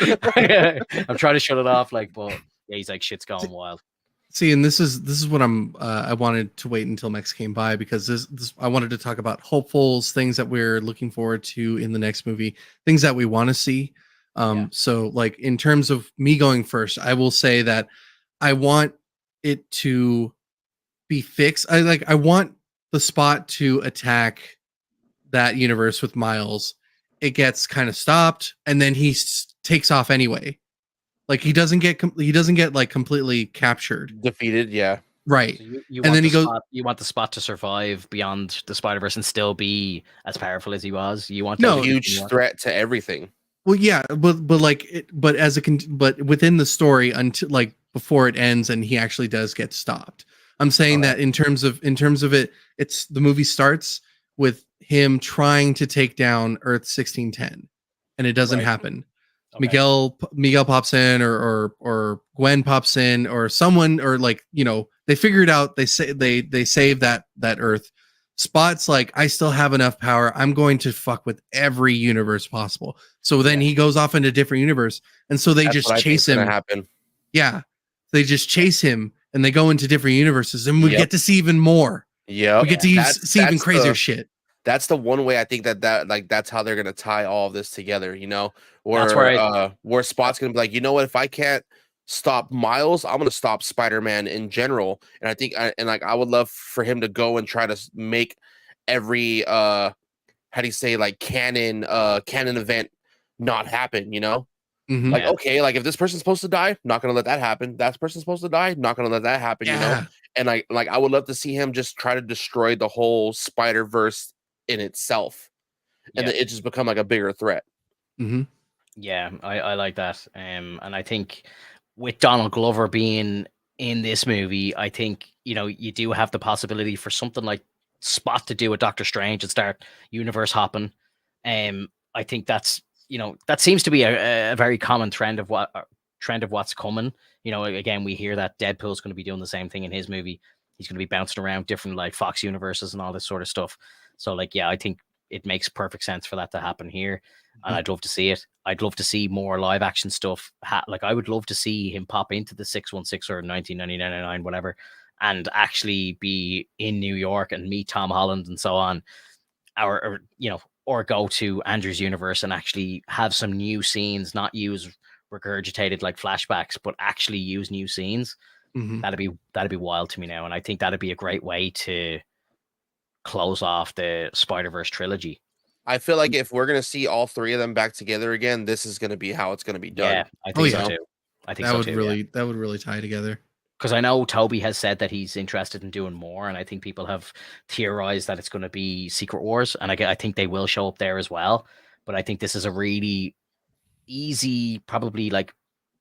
I'm trying to shut it off, like, but yeah, he's like, shit's going wild. See, and this is what I wanted to wait until Max came by, because this I wanted to talk about hopefuls, things that we're looking forward to in the next movie, things that we want to see. So like in terms of me going first, I will say that I want it to be fixed. I want the Spot to attack that universe with Miles. It gets kind of stopped, and then he takes off anyway. Like he doesn't get like completely captured, defeated. Yeah, right. So you and then he goes. You want the Spot to survive beyond the Spider-Verse and still be as powerful as he was. You want a huge threat to everything. Well, yeah, but within the story until like before it ends and he actually does get stopped. I'm saying that in terms of it, it's the movie starts with him trying to take down Earth 1610, and it doesn't happen. Okay. Miguel pops in, or Gwen pops in, or someone, or like, you know, they figure it out. They say they save that Earth. Spot's like, I still have enough power. I'm going to fuck with every universe possible. So then he goes off into a different universe, and so they just chase him. Happen. Yeah, they just chase him and they go into different universes, and we get to see even more. Yeah, we get to see even crazier shit. That's the one way I think that like that's how they're gonna tie all of this together, you know, where Spot's gonna be like, you know what, if I can't stop Miles, I'm gonna stop Spider-Man in general. And I think I would love for him to go and try to make every how do you say, like, canon event not happen, you know? Like, okay, like if this person's supposed to die, not gonna let that happen. That person's supposed to die, not gonna let that happen, you know? And like I would love to see him just try to destroy the whole Spider-Verse in itself, and then it just become like a bigger threat. Yeah, I like that. And I think with Donald Glover being in this movie, I think, you know, you do have the possibility for something like Spot to do with Doctor Strange and start universe hopping. I think that's, you know, that seems to be a very common trend of what's coming. You know, again, we hear that Deadpool's going to be doing the same thing in his movie. He's going to be bouncing around different like Fox universes and all this sort of stuff. So like, yeah, I think it makes perfect sense for that to happen here. And I'd love to see it. I'd love to see more live action stuff. Like, I would love to see him pop into the 616 or 1999, whatever, and actually be in New York and meet Tom Holland and so on. Or you know, or go to Andrew's universe and actually have some new scenes, not use regurgitated like flashbacks, but actually use new scenes. That'd be wild to me now. And I think that'd be a great way to close off the Spider-Verse trilogy. I feel like if we're gonna see all three of them back together again, this is gonna be how it's gonna be done. Yeah, I think so too. I think that would really tie together. Because I know Toby has said that he's interested in doing more, and I think people have theorized that it's going to be Secret Wars, and I think they will show up there as well. But I think this is a really easy, probably like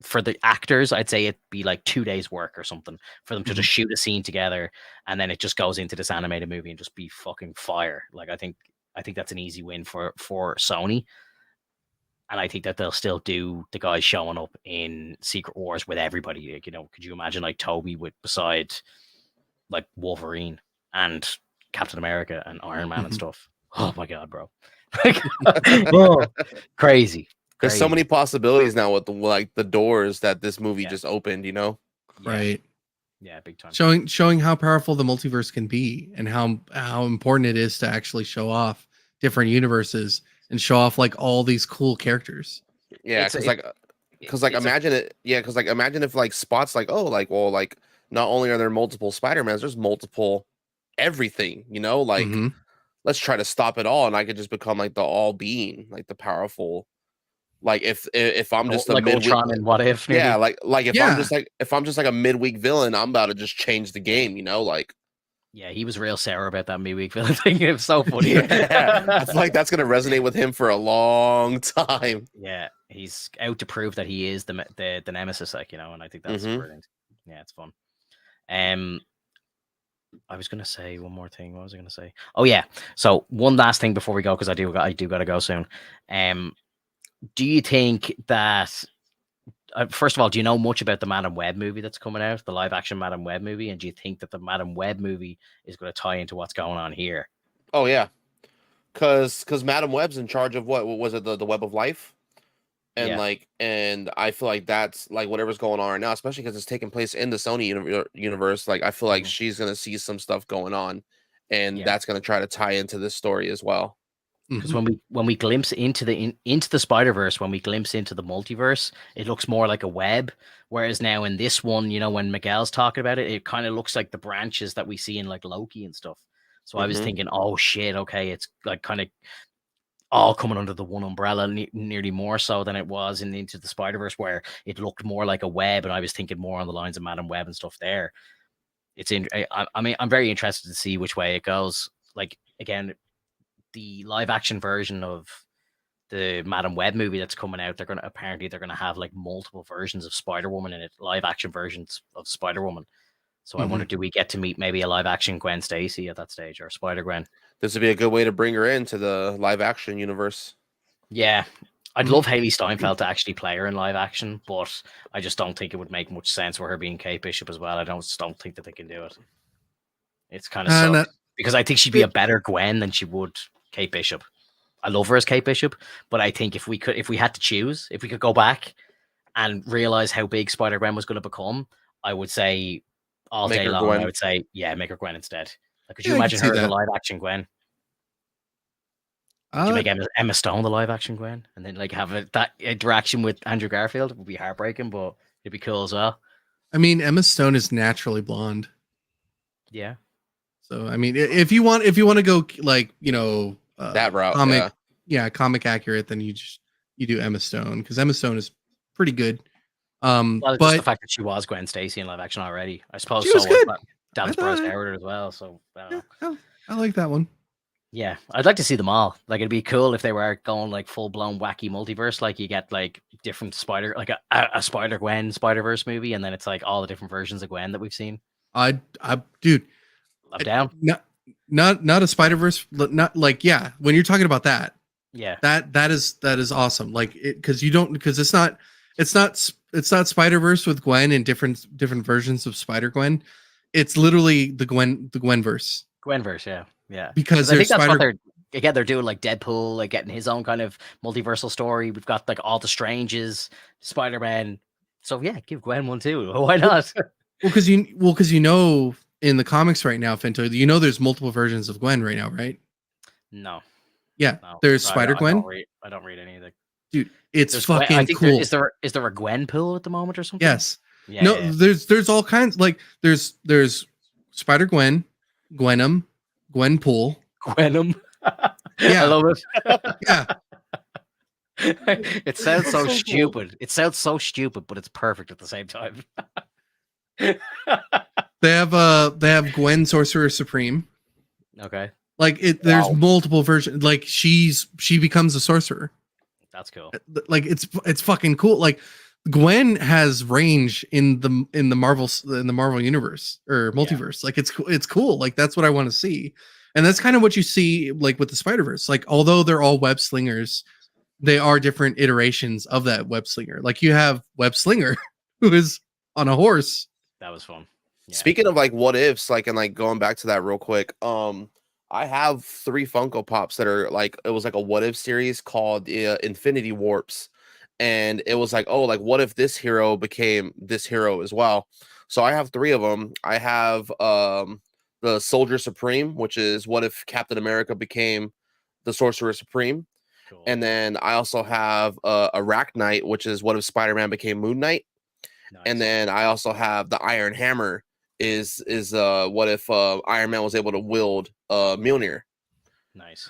for the actors, I'd say it'd be like 2 days work or something for them to just shoot a scene together, and then it just goes into this animated movie and just be fucking fire. Like, I think that's an easy win for Sony. And I think that they'll still do the guys showing up in Secret Wars with everybody. Like, you know, could you imagine like Toby beside like Wolverine and Captain America and Iron Man and stuff? Oh my god, bro! Crazy. There's so many possibilities now with the doors that this movie just opened. You know, right? Yeah, big time. Showing how powerful the multiverse can be and how important it is to actually show off different universes and show off like all these cool characters. Yeah, because imagine if like Spot's like, oh, like, well, like, not only are there multiple Spider-Mans, there's multiple everything, you know, like let's try to stop it all, and I could just become like the all being, like the powerful. Like if I'm just like Ultron and What If, maybe? Yeah, like if I'm just like a midweek villain, I'm about to just change the game, you know, like. Yeah, he was real sour about that midweek villain thing. It was so funny. Yeah, I feel like that's gonna resonate with him for a long time. Yeah, he's out to prove that he is the nemesis, like, you know, and I think that's brilliant. Yeah, it's fun. I was gonna say one more thing. What was I gonna say? Oh yeah. So one last thing before we go, because I do gotta go soon. Do you think that? First of all, do you know much about the Madam Web movie that's coming out, the live action Madam Web movie? And do you think that the Madam Web movie is going to tie into what's going on here? Oh yeah, because Madam Web's in charge of what was it, the Web of Life, and and I feel like that's like whatever's going on right now, especially because it's taking place in the Sony universe. Like, I feel like she's gonna see some stuff going on, and that's gonna try to tie into this story as well. Because when we glimpse into the Spider-Verse, when we glimpse into the multiverse, it looks more like a web. Whereas now in this one, you know, when Miguel's talking about it, it kind of looks like the branches that we see in like Loki and stuff. So I was thinking, oh shit, okay, it's like kind of all coming under the one umbrella, nearly more so than it was in Into the Spider-Verse, where it looked more like a web, and I was thinking more on the lines of Madam Web and stuff there. I mean, I'm very interested to see which way it goes. Like, again, the live action version of the Madam Web movie that's coming out, they're gonna have like multiple versions of Spider-Woman in it, live action versions of Spider-Woman. So I wonder, do we get to meet maybe a live action Gwen Stacy at that stage, or Spider-Gwen? This would be a good way to bring her into the live action universe. Yeah, I'd love Haley Steinfeld to actually play her in live action, but I just don't think it would make much sense with her being Kate Bishop as well. I don't think that they can do it. It's kind of sucks, because I think she'd be a better Gwen than she would Kate Bishop. I love her as Kate Bishop, but I think if we could go back and realize how big Spider-Gwen was going to become, I would say all Make day her long. Gwen. I would say, yeah, make her Gwen instead. Like, could you Yeah, I can imagine see her as a that. live action Gwen? Would you make Emma Stone the live action Gwen, and then like have that interaction with Andrew Garfield? It would be heartbreaking, but it'd be cool as well. I mean, Emma Stone is naturally blonde. Yeah. So I mean, if you want to go like that route, comic, comic accurate, then you do Emma Stone, because Emma Stone is pretty good. Well, But just the fact that she was Gwen Stacy in live action already, I suppose. she was good. Dallas Bryce Howard as well. So I like that one. Yeah, I'd like to see them all. Like, it'd be cool if they were going like full blown wacky multiverse. Like, you get like different like a Spider Gwen SpiderVerse movie, and then it's like all the different versions of Gwen that we've seen. Dude, I'm down. Not a Spider-Verse, not like, yeah, when you're talking about that, yeah, that is awesome. Like, because it's not Spider-Verse with Gwen and different versions of Spider-Gwen. It's literally the Gwenverse. Gwenverse, yeah. Because I think that's what they're doing, like Deadpool, like getting his own kind of multiversal story. We've got like all the Stranges, Spider-Man. So yeah, give Gwen one too. Why not? Because in the comics right now, Finto, there's multiple versions of Gwen right now, right? No. Yeah, there's Spider-Gwen. I don't read any of the. Dude, it's fucking I think cool. Is there a Gwen pool at the moment or something? Yes. Yeah, no, there's all kinds, like there's Spider-Gwen, Gwenum, Gwenpool. Gwenum. Yeah. I love it. Yeah. It sounds so stupid. Cool. It sounds so stupid, but it's perfect at the same time. They have Gwen Sorcerer Supreme. Okay. Like there's multiple versions. Like she becomes a sorcerer. That's cool. Like it's fucking cool. Like Gwen has range in the Marvel universe or multiverse. Like it's cool. Like that's what I want to see. And that's kind of what you see like with the Spider-Verse. Like, although they're all web slingers, they are different iterations of that web slinger. Like, you have Web Slinger who is on a horse. That was fun. Yeah. Speaking of like what ifs, like, and like going back to that real quick, I have 3 Funko Pops that are like, it was like a what if series called Infinity Warps. And it was like, oh, like what if this hero became this hero as well? So I have 3 of them. I have the Soldier Supreme, which is what if Captain America became the Sorcerer Supreme. Cool. And then I also have Arachnite, which is what if Spider-Man became Moon Knight. Nice. And then I also have the Iron Hammer, is what if Iron Man was able to wield Mjolnir. Nice.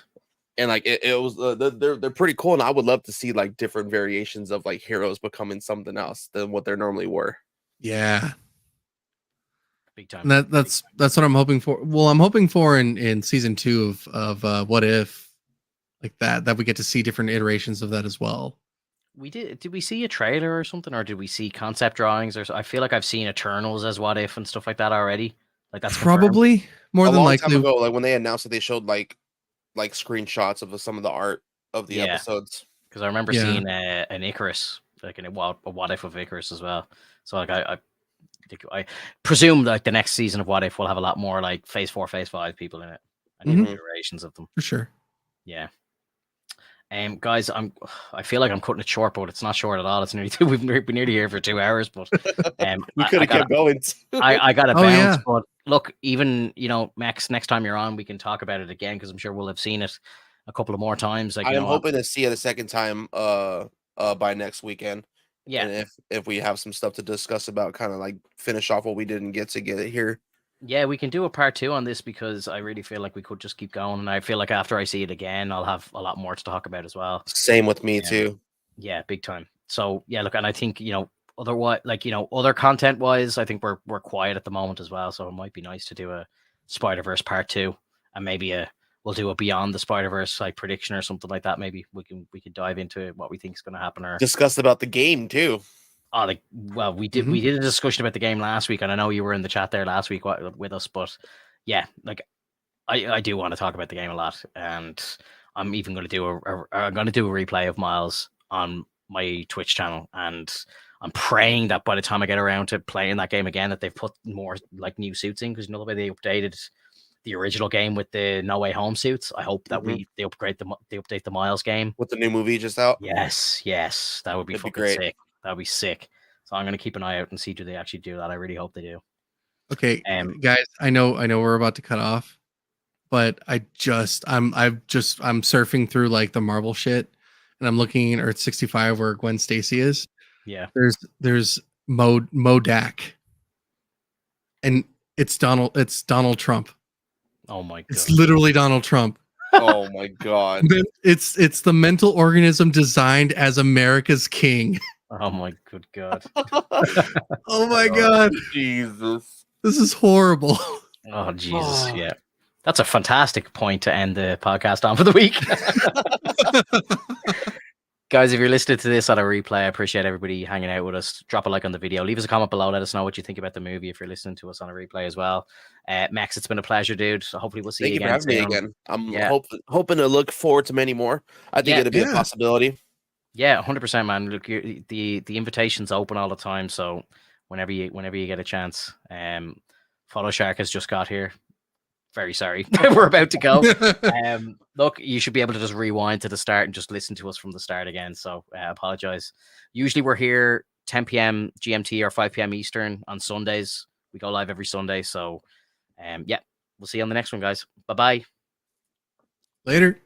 And like it was they're pretty cool, and I would love to see like different variations of like heroes becoming something else than what they normally were. Yeah. Big time. That's what I'm hoping for. Well, I'm hoping for in season 2 of What If, like that we get to see different iterations of that as well. Did we see a trailer or something, or did we see concept drawings? Or I feel like I've seen Eternals as What If and stuff like that already. Like that's probably confirmed. More than likely. Time ago, like when they announced that they showed like screenshots of some of the art of the episodes. Because I remember seeing an Icarus, like a What If of Icarus as well. So like I presume like the next season of What If will have a lot more like Phase 4, Phase 5 people in it, and different iterations of them for sure. Yeah. Guys, I feel like I'm cutting it short, but it's not short at all. It's nearly we've been nearly here for 2 hours, but we could have kept going. I got to bounce, but look, even Max, next time you're on, we can talk about it again because I'm sure we'll have seen it a couple of more times. Like, I'm hoping to see it a second time by next weekend. Yeah, and if we have some stuff to discuss about, kind of like finish off what we didn't get it here. Yeah, we can do a part 2 on this because I really feel like we could just keep going. And I feel like after I see it again, I'll have a lot more to talk about as well. Same with me too. Yeah, big time. So yeah, look, and I think, other content wise, I think we're quiet at the moment as well. So it might be nice to do a Spider-Verse part 2 and maybe we'll do a Beyond the Spider-Verse like prediction or something like that. Maybe we could dive into what we think is going to happen or discuss about the game too. Oh, we did a discussion about the game last week, and I know you were in the chat there last week with us, but yeah, like I do want to talk about the game a lot, and I'm even going to do a replay of Miles on my Twitch channel, and I'm praying that by the time I get around to playing that game again, that they've put more like new suits in, because the way they updated the original game with the No Way Home suits. I hope that they update the Miles game with the new movie just out. Yes, that would be fucking sick. That'd be sick. So I'm going to keep an eye out and see do they actually do that. I really hope they do. Okay, guys, I know we're about to cut off, but I'm surfing through like the Marvel shit, and I'm looking at Earth 65 where Gwen Stacy is. Yeah. There's Modak, and it's Donald Trump. Oh my god. It's literally Donald Trump. Oh my god. It's the mental organism designed as America's king. Oh my good god. Oh my god. Jesus. This is horrible. Oh Jesus. Yeah. That's a fantastic point to end the podcast on for the week. Guys, if you're listening to this on a replay, I appreciate everybody hanging out with us. Drop a like on the video. Leave us a comment below. Let us know what you think about the movie if you're listening to us on a replay as well. Max, it's been a pleasure, dude. So hopefully we'll see you again. Thank you for having me again. I'm hoping to look forward to many more. I think it'll be a possibility. Yeah, 100%, man. Look, the invitation's open all the time. So whenever you get a chance, Follow Shark has just got here. Very sorry. We're about to go. Look, you should be able to just rewind to the start and just listen to us from the start again. So I apologize. Usually we're here 10 p.m. GMT or 5 p.m. Eastern on Sundays. We go live every Sunday. So yeah, we'll see you on the next one, guys. Bye-bye. Later.